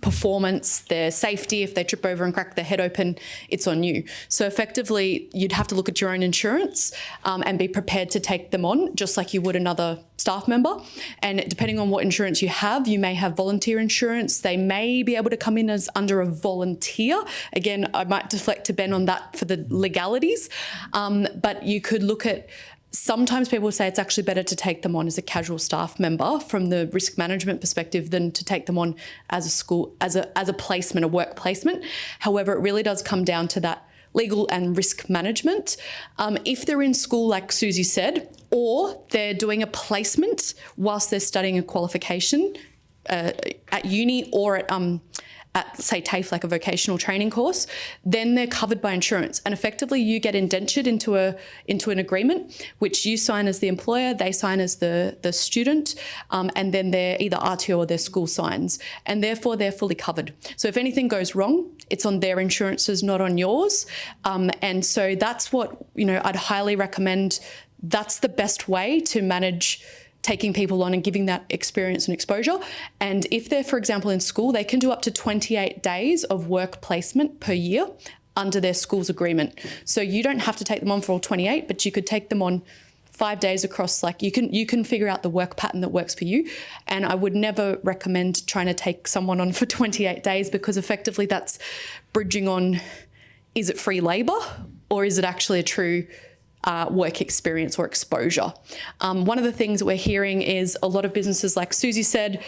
performance, their safety. If they trip over and crack their head open, it's on you. So effectively, you'd have to look at your own insurance and be prepared to take them on, just like you would another staff member. And depending on what insurance you have, you may have volunteer insurance. They may be able to come in as under a volunteer. Again, I might deflect to Ben on that for the legalities. But you could look at sometimes people say it's actually better to take them on as a casual staff member from the risk management perspective than to take them on as a school, as a placement, a work placement. However, it really does come down to that legal and risk management. If they're in school, like Susie said, or they're doing a placement whilst they're studying a qualification at uni or at say TAFE, like a vocational training course, then they're covered by insurance. And effectively you get indentured into an agreement, which you sign as the employer, they sign as the student, and then their either RTO or their school signs. And therefore they're fully covered. So if anything goes wrong, it's on their insurances, not on yours. And so that's what, I'd highly recommend. That's the best way to manage taking people on and giving that experience and exposure. And if they're, for example, in school, they can do up to 28 days of work placement per year under their school's agreement. So you don't have to take them on for all 28, but you could take them on 5 days across, like you can figure out the work pattern that works for you. And I would never recommend trying to take someone on for 28 days because effectively that's bridging on, is it free labour or is it actually a true work experience or exposure? One of the things that we're hearing is a lot of businesses, like Susie said,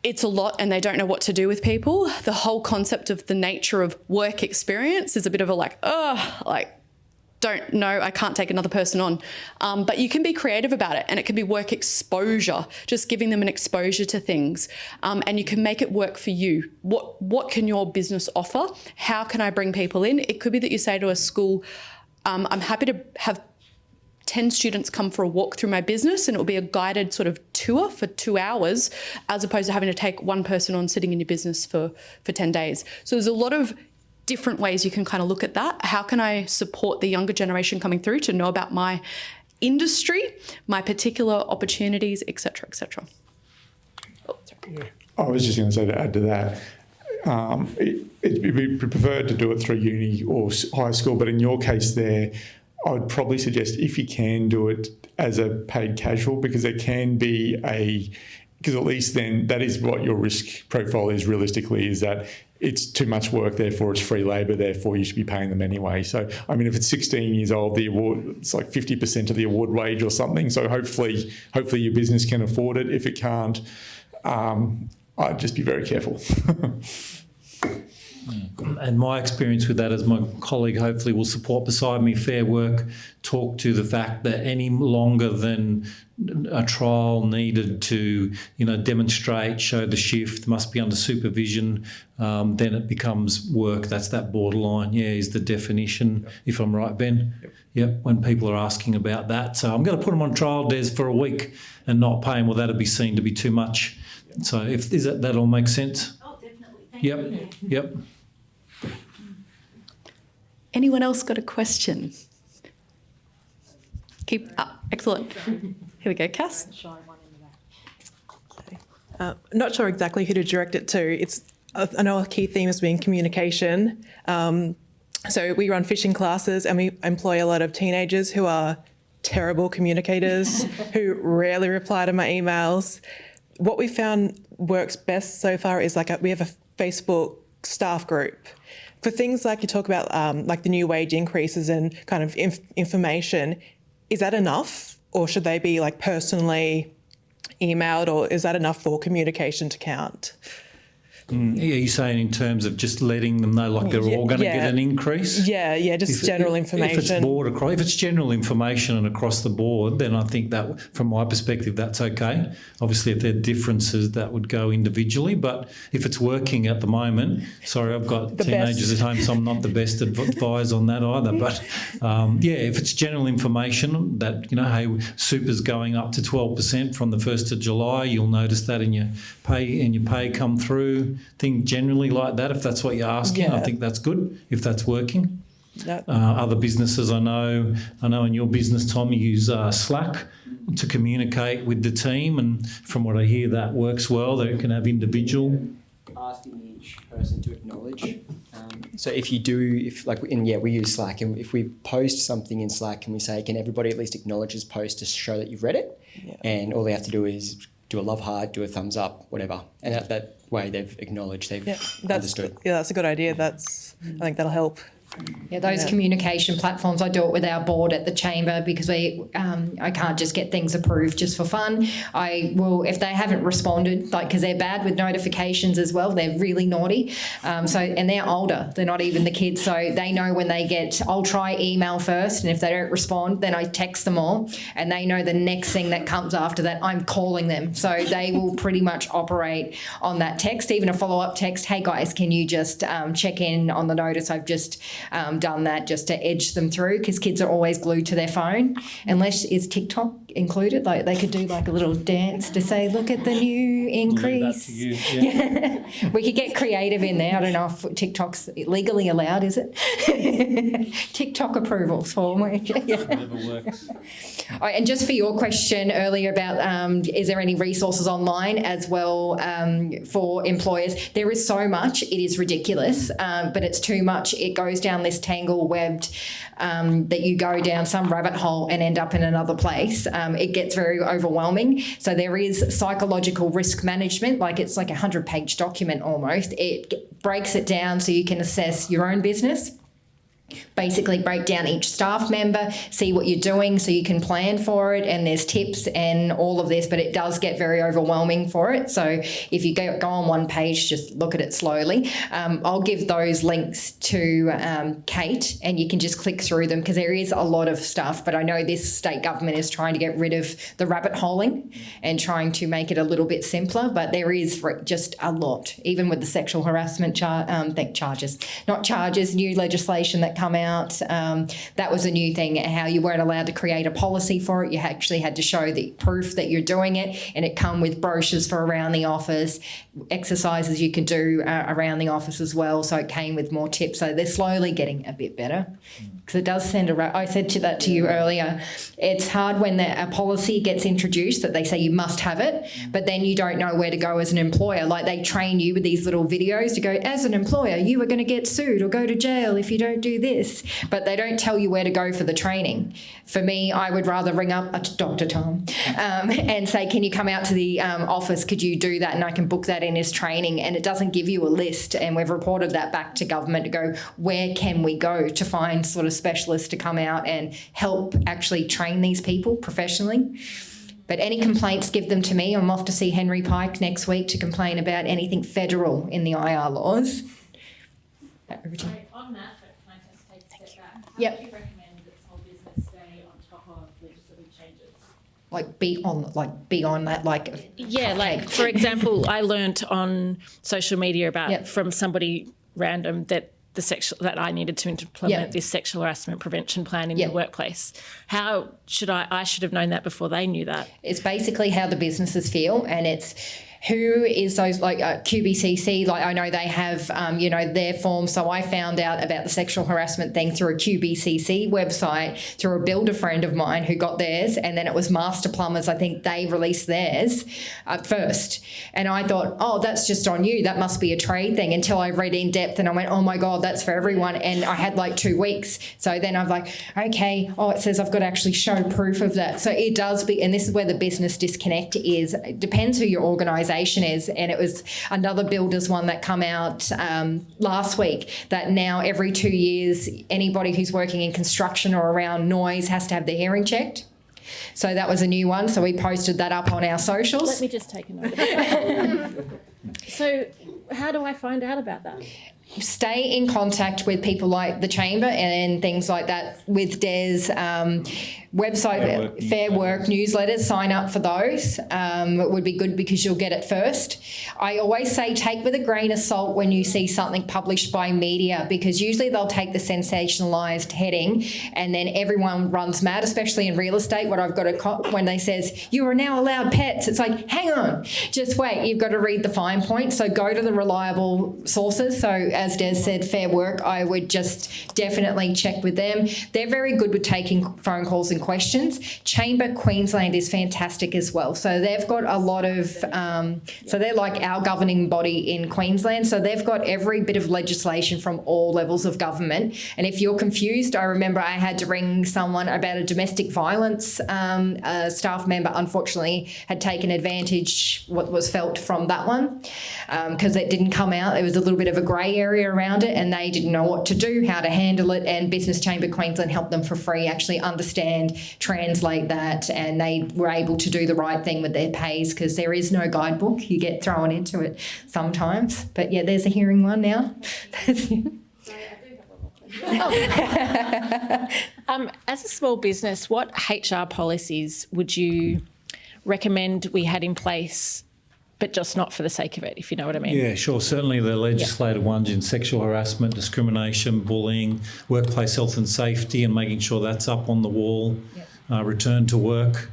it's a lot and they don't know what to do with people. The whole concept of the nature of work experience is a bit of a don't know, I can't take another person on. But you can be creative about it and it can be work exposure, just giving them an exposure to things. And you can make it work for you. What can your business offer? How can I bring people in? It could be that you say to a school, I'm happy to have 10 students come for a walk through my business and it will be a guided sort of tour for 2 hours as opposed to having to take one person on sitting in your business for 10 days. So there's a lot of different ways you can kind of look at that. How can I support the younger generation coming through to know about my industry, my particular opportunities, et cetera, et cetera. Oh, sorry. I was just going to say to add to that, it'd be preferred to do it through uni or high school, but in your case there, I would probably suggest if you can do it as a paid casual, because there can be because at least then that is what your risk profile is realistically, is that it's too much work, therefore it's free labour, therefore you should be paying them anyway. So, I mean, if it's 16 years old, the award, it's like 50% of the award wage or something. So hopefully your business can afford it. If it can't, I'd just be very careful. And my experience with that, as my colleague hopefully will support beside me, Fair Work talk to the fact that any longer than a trial needed to, demonstrate, show the shift, must be under supervision, then it becomes work. That's that borderline, is the definition, if I'm right, Ben? Yep, when people are asking about that. So I'm going to put them on trial, Des, for a week and not pay them, well, that'd be seen to be too much. So that all makes sense? Oh, definitely. Thank you. Yep. Anyone else got a question? Excellent. Here we go, Cass. Not sure exactly who to direct it to. I know a key theme has been communication. So we run fishing classes and we employ a lot of teenagers who are terrible communicators, who rarely reply to my emails. What we found works best so far is we have a Facebook staff group. For things like you talk about, like the new wage increases and kind of information, is that enough? Or should they be personally emailed, or is that enough for communication to count? Are you saying in terms of just letting them know like they're all going to get an increase? Yeah, just general information. If it's if it's general information and across the board, then I think that, from my perspective, that's okay. Obviously, if there are differences, that would go individually. But if it's working at the moment, sorry, I've got teenagers at home, so I'm not the best advisor on that either. But if it's general information that, hey, super's going up to 12% from the 1st of July, you'll notice that in your pay come through. Thing generally like that, if that's what you're asking, I think that's good if that's working. Other businesses I know in your business, Tom, you use Slack to communicate with the team, and from what I hear, that works well. They can have individual. Asking each person to acknowledge. So if we use Slack, and if we post something in Slack, can we say, can everybody at least acknowledge this post to show that you've read it? Yeah. And all they have to do is do a love heart, do a thumbs up, whatever. And that way they've acknowledged, they've understood. Yeah, that's a good idea. I think that'll help. Yeah, those communication platforms, I do it with our board at the chamber because I can't just get things approved just for fun. I will, if they haven't responded, because they're bad with notifications as well, they're really naughty. And they're older, they're not even the kids, so they know when they get, I'll try email first, and if they don't respond, then I text them all, and they know the next thing that comes after that, I'm calling them. So they will pretty much operate on that text, even a follow-up text, hey guys, can you just check in on the notice I've just done that, just to edge them through, because kids are always glued to their phone. Unless is TikTok included, like they could do like a little dance to say, look at the new increase. We could get creative in there. I don't know if TikTok's legally allowed, is it? TikTok approvals for me. Whatever works. And just for your question earlier about is there any resources online as well for employers, there is so much, it is ridiculous, but it's too much. It goes down this tangle-webbed that you go down some rabbit hole and end up in another place. It gets very overwhelming. So there is psychological risk management, it's like a 100-page document almost. It breaks it down so you can assess your own business. Basically break down each staff member, see what you're doing so you can plan for it, and there's tips and all of this, but it does get very overwhelming for it. So if you go on one page, just look at it slowly. I'll give those links to Kate, and you can just click through them because there is a lot of stuff, but I know this state government is trying to get rid of the rabbit holing and trying to make it a little bit simpler, but there is just a lot, even with the sexual harassment new legislation that come out. That was a new thing, how you weren't allowed to create a policy for it. You actually had to show the proof that you're doing it, and it come with brochures for around the office, exercises you could do around the office as well. So it came with more tips. So they're slowly getting a bit better. Because it does send I said that to you earlier, it's hard when a policy gets introduced that they say you must have it, but then you don't know where to go as an employer. Like they train you with these little videos to go, as an employer, you are going to get sued or go to jail if you don't do this, but they don't tell you where to go for the training. For me, I would rather ring up Dr. Tom and say, can you come out to the office? Could you do that? And I can book that in as training, and it doesn't give you a list. And we've reported that back to government to go, where can we go to find sort of specialists to come out and help actually train these people professionally? But any complaints, give them to me. I'm off to see Henry Pike next week to complain about anything federal in the IR laws. On that, but can I just take a step back? How Yep. do you recommend that small business stay on top of legislative changes? Be on that, Yeah, like for example, I learnt on social media about from somebody random that that I needed to implement this sexual harassment prevention plan in the workplace. How should I should have known that before they knew that. It's basically how the businesses feel, and it's who is those QBCC, I know they have, their forms. So I found out about the sexual harassment thing through a QBCC website, through a builder friend of mine who got theirs, and then it was Master Plumbers, I think they released theirs first. And I thought, oh, that's just on you. That must be a trade thing, until I read in depth and I went, oh my God, that's for everyone. And I had 2 weeks. So then I'm like, okay, it says I've got to actually show proof of that. So it does be, and this is where the business disconnect is. It depends who your organisation is, and it was another builders one that come out last week, that now every 2 years anybody who's working in construction or around noise has to have their hearing checked. So that was a new one, so we posted that up on our socials. Let me just take a note of that. So how do I find out about that? Stay in contact with people like the Chamber and things like that with Des. Website, Fair Work newsletters, sign up for those. It would be good because you'll get it first. I always say take with a grain of salt when you see something published by media, because usually they'll take the sensationalised heading and then everyone runs mad, especially in real estate. What I've got when they says, you are now allowed pets, it's like, hang on, just wait, you've got to read the fine point. So go to the reliable sources. So as Des said, Fair Work, I would just definitely check with them. They're very good with taking phone calls and questions. Chamber Queensland is fantastic as well. So they've got a lot of, so they're like our governing body in Queensland. So they've got every bit of legislation from all levels of government. And if you're confused, I remember I had to ring someone about a domestic violence. A staff member, unfortunately, had taken advantage, what was felt from that one, because it didn't come out. There was a little bit of a grey area around it and they didn't know what to do, how to handle it. And Business Chamber Queensland helped them for free actually understand, translate that, and they were able to do the right thing with their pays, because there is no guidebook. You get thrown into it sometimes. But yeah, there's a hearing one now. As a small business, what HR policies would you recommend we had in place, but just not for the sake of it, if you know what I mean? Yeah, sure. Certainly the legislated ones in sexual harassment, discrimination, bullying, workplace health and safety, and making sure that's up on the wall, return to work,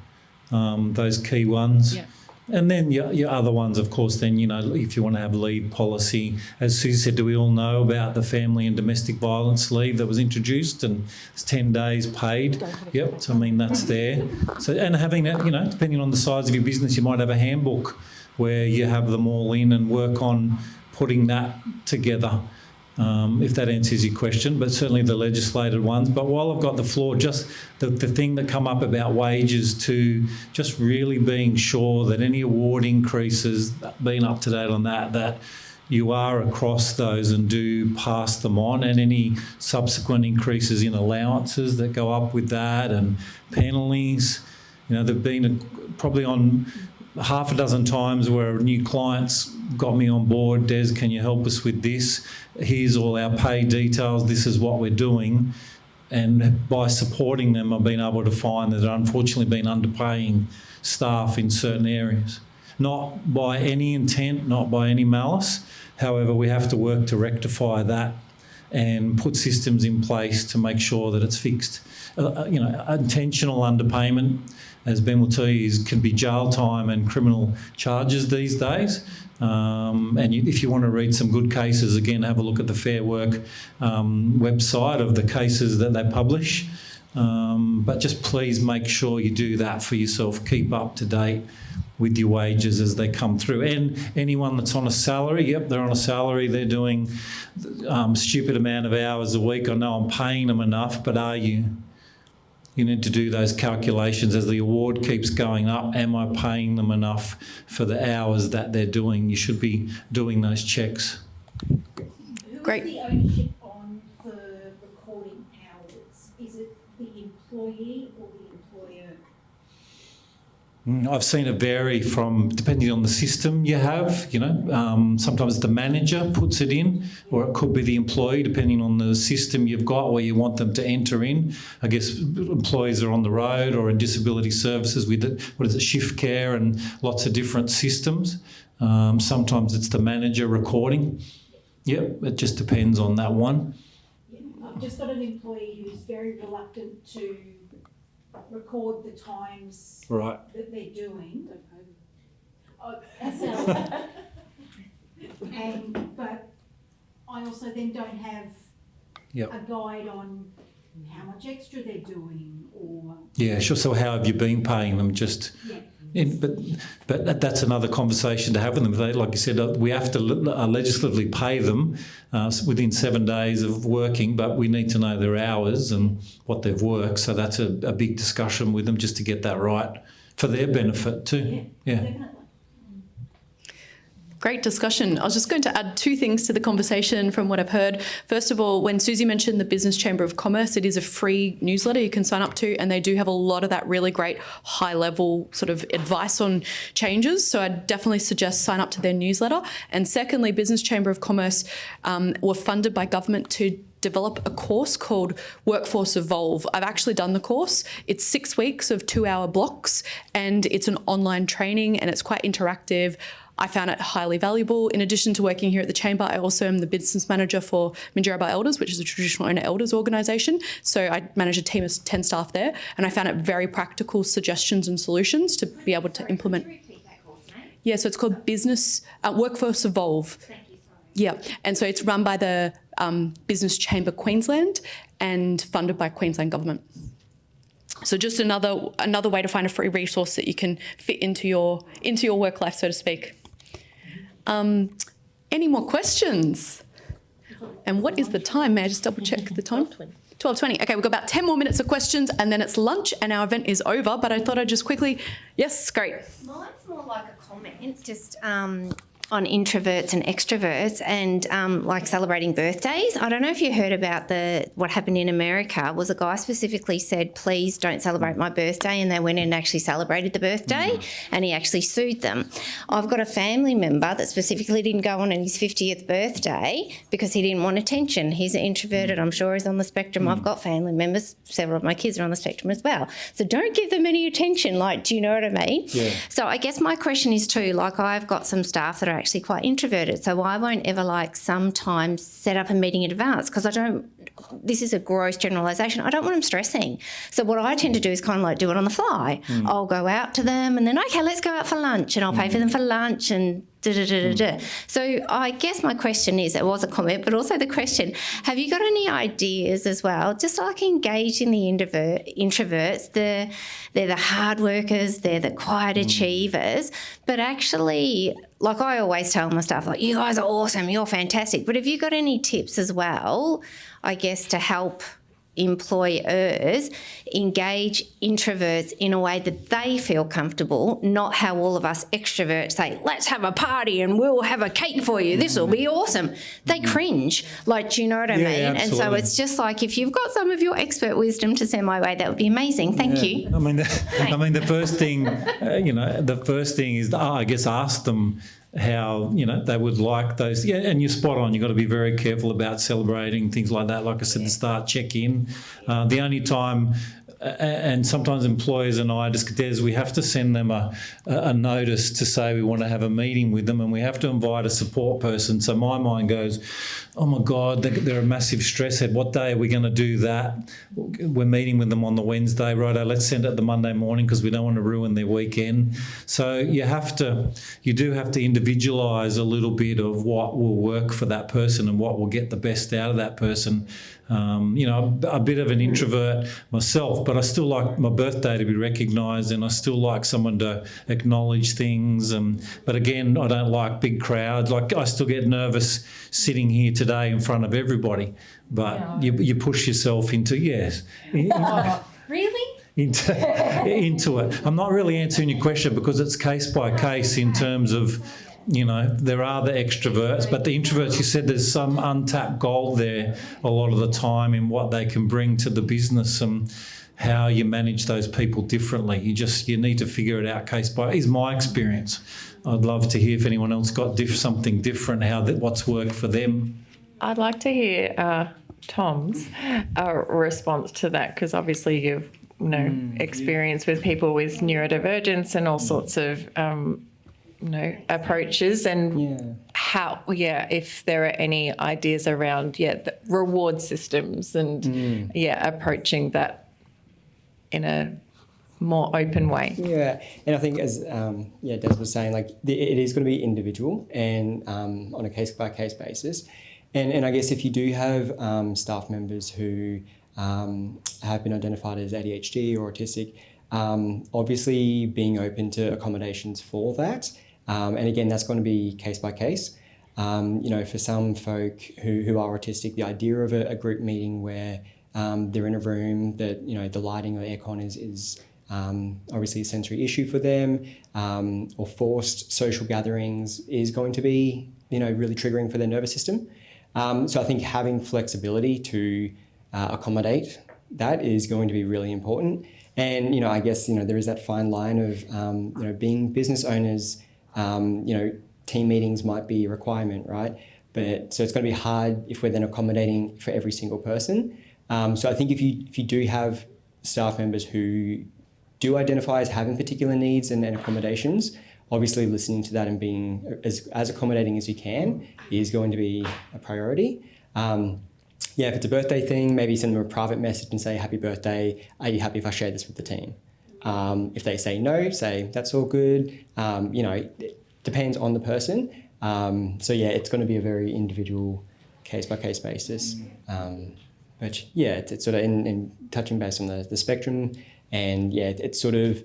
those key ones. Yeah. And then your other ones, of course, then, if you want to have leave policy. As Susie said, do we all know about the family and domestic violence leave that was introduced, and it's 10 days paid? Yep, so I mean, that's there. So, and having that, depending on the size of your business, you might have a handbook where you have them all in and work on putting that together, if that answers your question, but certainly the legislated ones. But while I've got the floor, just the thing that come up about wages, to just really being sure that any award increases, being up to date on that you are across those and do pass them on, and any subsequent increases in allowances that go up with that and penalties. They've been probably on half a dozen times where new clients got me on board. Des, can you help us with this? Here's all our pay details. This is what we're doing. And by supporting them, I've been able to find that they've unfortunately been underpaying staff in certain areas. Not by any intent, not by any malice. However, we have to work to rectify that and put systems in place to make sure that it's fixed. Intentional underpayment, as Ben will tell you, can be jail time and criminal charges these days. If you want to read some good cases, again, have a look at the Fair Work website of the cases that they publish. But just please make sure you do that for yourself. Keep up to date with your wages as they come through. And anyone that's on a salary, they're on a salary, they're doing stupid amount of hours a week. I know I'm paying them enough, but are you? You need to do those calculations as the award keeps going up. Am I paying them enough for the hours that they're doing? You should be doing those checks. Great. Who has the ownership on the recording hours? Is it the employee or the employer? I've seen it vary from depending on the system you have. Sometimes the manager puts it in, or it could be the employee, depending on the system you've got where you want them to enter in. I guess employees are on the road or in disability services with shift care and lots of different systems. Sometimes it's the manager recording. Yep, it just depends on that one. Yeah, I've just got an employee who's very reluctant to record the times that they're doing. But I also then don't have a guide on how much extra they're doing, or yeah, sure. So how have you been paying them? But that's another conversation to have with them. They, like you said, we have to legislatively pay them within 7 days of working, but we need to know their hours and what they've worked. So that's a big discussion with them just to get that right for their benefit too. Yeah. Definitely. Great discussion. I was just going to add two things to the conversation from what I've heard. First of all, when Susie mentioned the Business Chamber of Commerce, it is a free newsletter you can sign up to, and they do have a lot of that really great high-level sort of advice on changes. So I'd definitely suggest sign up to their newsletter. And secondly, Business Chamber of Commerce were funded by government to develop a course called Workforce Evolve. I've actually done the course. It's 6 weeks of 2-hour blocks, and it's an online training, and it's quite interactive. I found it highly valuable. In addition to working here at the Chamber, I also am the business manager for Minjerribah Elders, which is a traditional owner elders organisation. So I manage a team of 10 staff there, and I found it very practical suggestions and solutions to be able to implement. Yeah, so it's called Workforce Evolve. Yeah, and so it's run by the Business Chamber Queensland and funded by Queensland Government. So just another way to find a free resource that you can fit into your work life, so to speak. Any more questions? And what is the time? May I just double check the time? 12:20. Okay, we've got about 10 more minutes of questions, and then it's lunch and our event is over. But I thought I'd just quickly, yes, great. Mine's more like a comment, just on introverts and extroverts and like celebrating birthdays. I don't know if you heard about what happened in America. Was a guy specifically said, please don't celebrate my birthday, and they went and actually celebrated the birthday and he actually sued them. I've got a family member that specifically didn't go on his 50th birthday because he didn't want attention. He's introverted. I'm sure he's on the spectrum. I've got family members. Several of my kids are on the spectrum as well. So don't give them any attention. Like, do you know what I mean? Yeah. So I guess my question is too, like I've got some staff that are actually quite introverted, so I won't ever sometimes set up a meeting in advance because this is a gross generalisation, I don't want them stressing. So what I tend to do is kind of do it on the fly. I'll go out to them and then, okay, let's go out for lunch, and I'll pay for them for lunch and da-da-da-da-da. So I guess my question is, it was a comment, but also the question, have you got any ideas as well, just engaging the introverts, they're the hard workers, they're the quiet achievers, but actually, like I always tell my staff, you guys are awesome, you're fantastic, but have you got any tips as well, I guess, to help employers engage introverts in a way that they feel comfortable, not how all of us extroverts say, let's have a party and we'll have a cake for you, this will be awesome. They cringe, do you know what I mean? Absolutely. And so it's just if you've got some of your expert wisdom to send my way, that would be amazing. Thank you. I mean, the first thing, is, I guess, ask them how they would like those. Yeah, and you're spot on. You've got to be very careful about celebrating things like that. Like I said, to start check in. The only time, and sometimes employers and I, we have to send them a notice to say we want to have a meeting with them, and we have to invite a support person. So my mind goes, oh my God, they're a massive stress head. What day are we going to do that? We're meeting with them on the Wednesday, righto, let's send it the Monday morning because we don't want to ruin their weekend. So you do have to individualise a little bit of what will work for that person and what will get the best out of that person. A bit of an introvert myself, but I still like my birthday to be recognised, and I still like someone to acknowledge things. But again, I don't like big crowds. I still get nervous sitting here today in front of everybody, but you push yourself into, Really? into it. I'm not really answering your question because it's case by case in terms of, there are the extroverts, but the introverts, you said there's some untapped gold there a lot of the time in what they can bring to the business and how you manage those people differently. You need to figure it out case by, is my experience. I'd love to hear if anyone else got something different, what's worked for them. I'd like to hear Tom's response to that, because obviously you've experience with people with neurodivergence and all sorts of approaches, and how if there are any ideas around the reward systems and approaching that in a more open way. Yeah, and I think as Des was saying, it is going to be individual and on a case by case basis, and I guess if you do have staff members who have been identified as ADHD or autistic, obviously being open to accommodations for that. And again, that's going to be case by case. For some folk who are autistic, the idea of a group meeting where they're in a room that, the lighting or the aircon is obviously a sensory issue for them, or forced social gatherings is going to be, really triggering for their nervous system. So I think having flexibility to accommodate that is going to be really important. And, I guess, there is that fine line of, being business owners, team meetings might be a requirement, right? But so it's going to be hard if we're then accommodating for every single person. So I think if you do have staff members who do identify as having particular needs and accommodations, obviously listening to that and being as accommodating as you can is going to be a priority. If it's a birthday thing, maybe send them a private message and say, happy birthday, are you happy if I share this with the team? If they say no, say, that's all good. It depends on the person. It's going to be a very individual case-by-case basis. But it's sort of in touching base on the spectrum, and it's sort of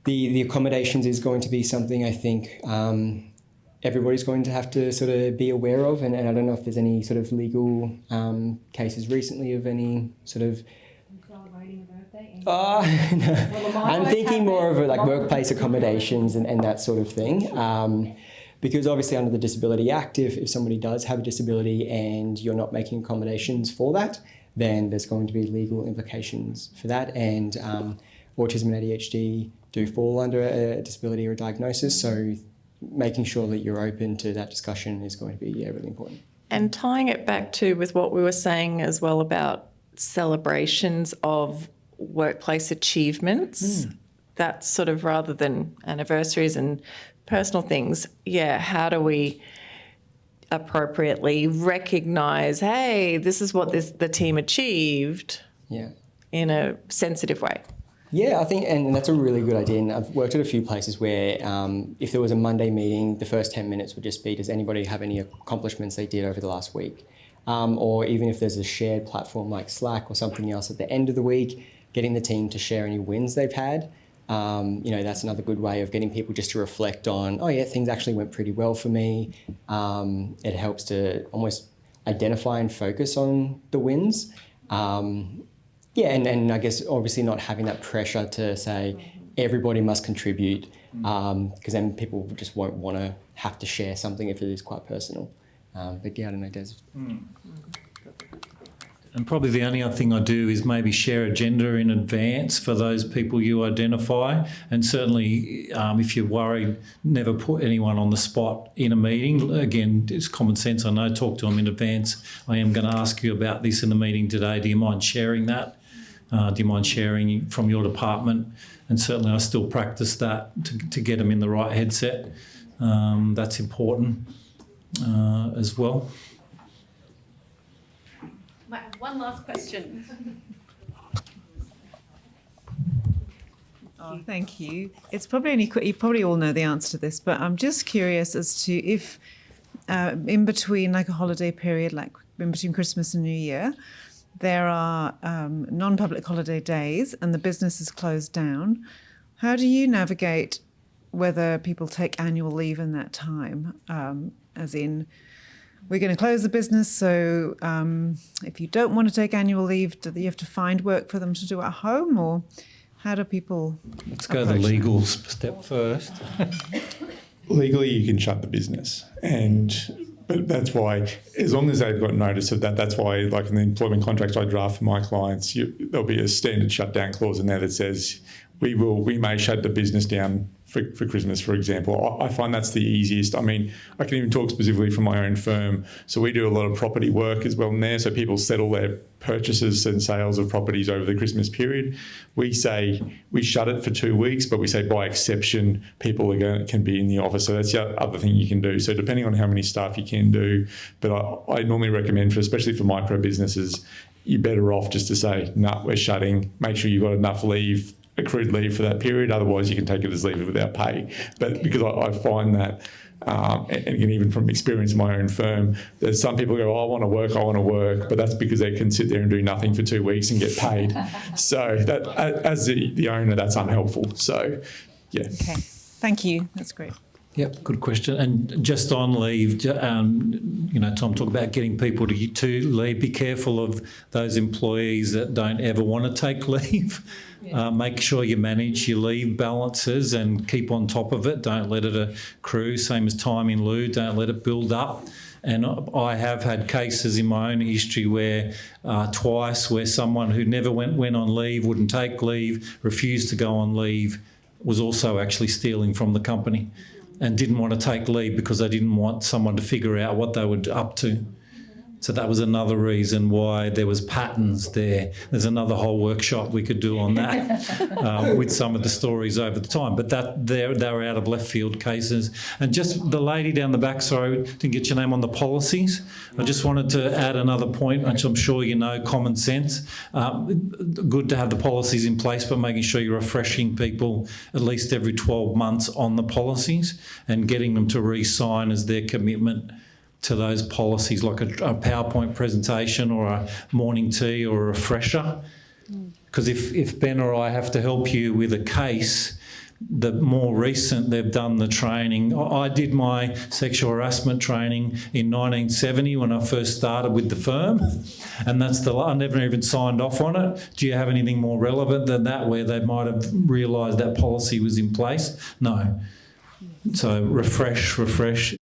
the accommodations is going to be something I think everybody's going to have to sort of be aware of, and I don't know if there's any sort of legal cases recently of any sort of. Celebrating a birthday. No. I'm thinking more of like workplace accommodations and that sort of thing. Because obviously under the Disability Act, if somebody does have a disability and you're not making accommodations for that, then there's going to be legal implications for that. And autism and ADHD do fall under a disability or a diagnosis. So making sure that you're open to that discussion is going to be really important. And tying it back to with what we were saying as well about celebrations of workplace achievements, that's sort of rather than anniversaries and personal things, how do we appropriately recognise, hey, this is what the team achieved in a sensitive way? Yeah, I think, and that's a really good idea. And I've worked at a few places where if there was a Monday meeting, the first 10 minutes would just be, does anybody have any accomplishments they did over the last week? Or even if there's a shared platform like Slack or something else at the end of the week, getting the team to share any wins they've had. That's another good way of getting people just to reflect on, things actually went pretty well for me. It helps to almost identify and focus on the wins. And I guess obviously not having that pressure to say everybody must contribute, because then people just won't want to have to share something if it is quite personal. I don't know, Des. And probably the only other thing I do is maybe share agenda in advance for those people you identify. And certainly, if you're worried, never put anyone on the spot in a meeting. Again, it's common sense. I know, talk to them in advance. I am going to ask you about this in the meeting today. Do you mind sharing that? Do you mind sharing from your department? And certainly I still practice that to get them in the right headset. That's important as well. One last question. Thank you. It's probably only you probably all know the answer to this, but I'm just curious as to if in between like a holiday period, like in between Christmas and New Year, there are non-public holiday days and the business is closed down. How do you navigate whether people take annual leave in that time? As in, we're going to close the business, so if you don't want to take annual leave, do you have to find work for them to do at home, or how do people? Let's go the legal step first. Legally, you can shut the business, but that's why, as long as they've got notice of that, that's why, like in the employment contracts I draft for my clients, there'll be a standard shutdown clause in there that says we may shut the business down for Christmas, for example. I find that's the easiest. I mean, I can even talk specifically from my own firm. So we do a lot of property work as well in there. So people settle their purchases and sales of properties over the Christmas period. We say we shut it for 2 weeks, but we say by exception, people can be in the office. So that's the other thing you can do. So depending on how many staff you can do, but I normally recommend, especially for micro businesses, you're better off just to say, no, we're shutting. Make sure you've got enough leave, accrued leave for that period. Otherwise, you can take it as leave without pay. But because I find that, and again, even from experience in my own firm, there's some people go, I want to work, but that's because they can sit there and do nothing for 2 weeks and get paid. So that, as the owner, that's unhelpful. So, yeah. Okay, thank you. That's great. Yep, good question. And just on leave, Tom talked about getting people to leave. Be careful of those employees that don't ever want to take leave. Make sure you manage your leave balances and keep on top of it. Don't let it accrue. Same as time in lieu. Don't let it build up. And I have had cases in my own history where twice where someone who never went on leave, wouldn't take leave, refused to go on leave, was also actually stealing from the company and didn't want to take leave because they didn't want someone to figure out what they were up to. So that was another reason why there was patterns there. There's another whole workshop we could do on that with some of the stories over the time. But they were out of left field cases. And just the lady down the back, sorry, didn't get your name on the policies. I just wanted to add another point, which I'm sure you know, common sense. Good to have the policies in place, but making sure you're refreshing people at least every 12 months on the policies and getting them to re-sign as their commitment to those policies, like a PowerPoint presentation or a morning tea or a refresher. Because if Ben or I have to help you with a case, the more recent they've done the training. I did my sexual harassment training in 1970 when I first started with the firm, and I never even signed off on it. Do you have anything more relevant than that where they might have realised that policy was in place? No. So refresh.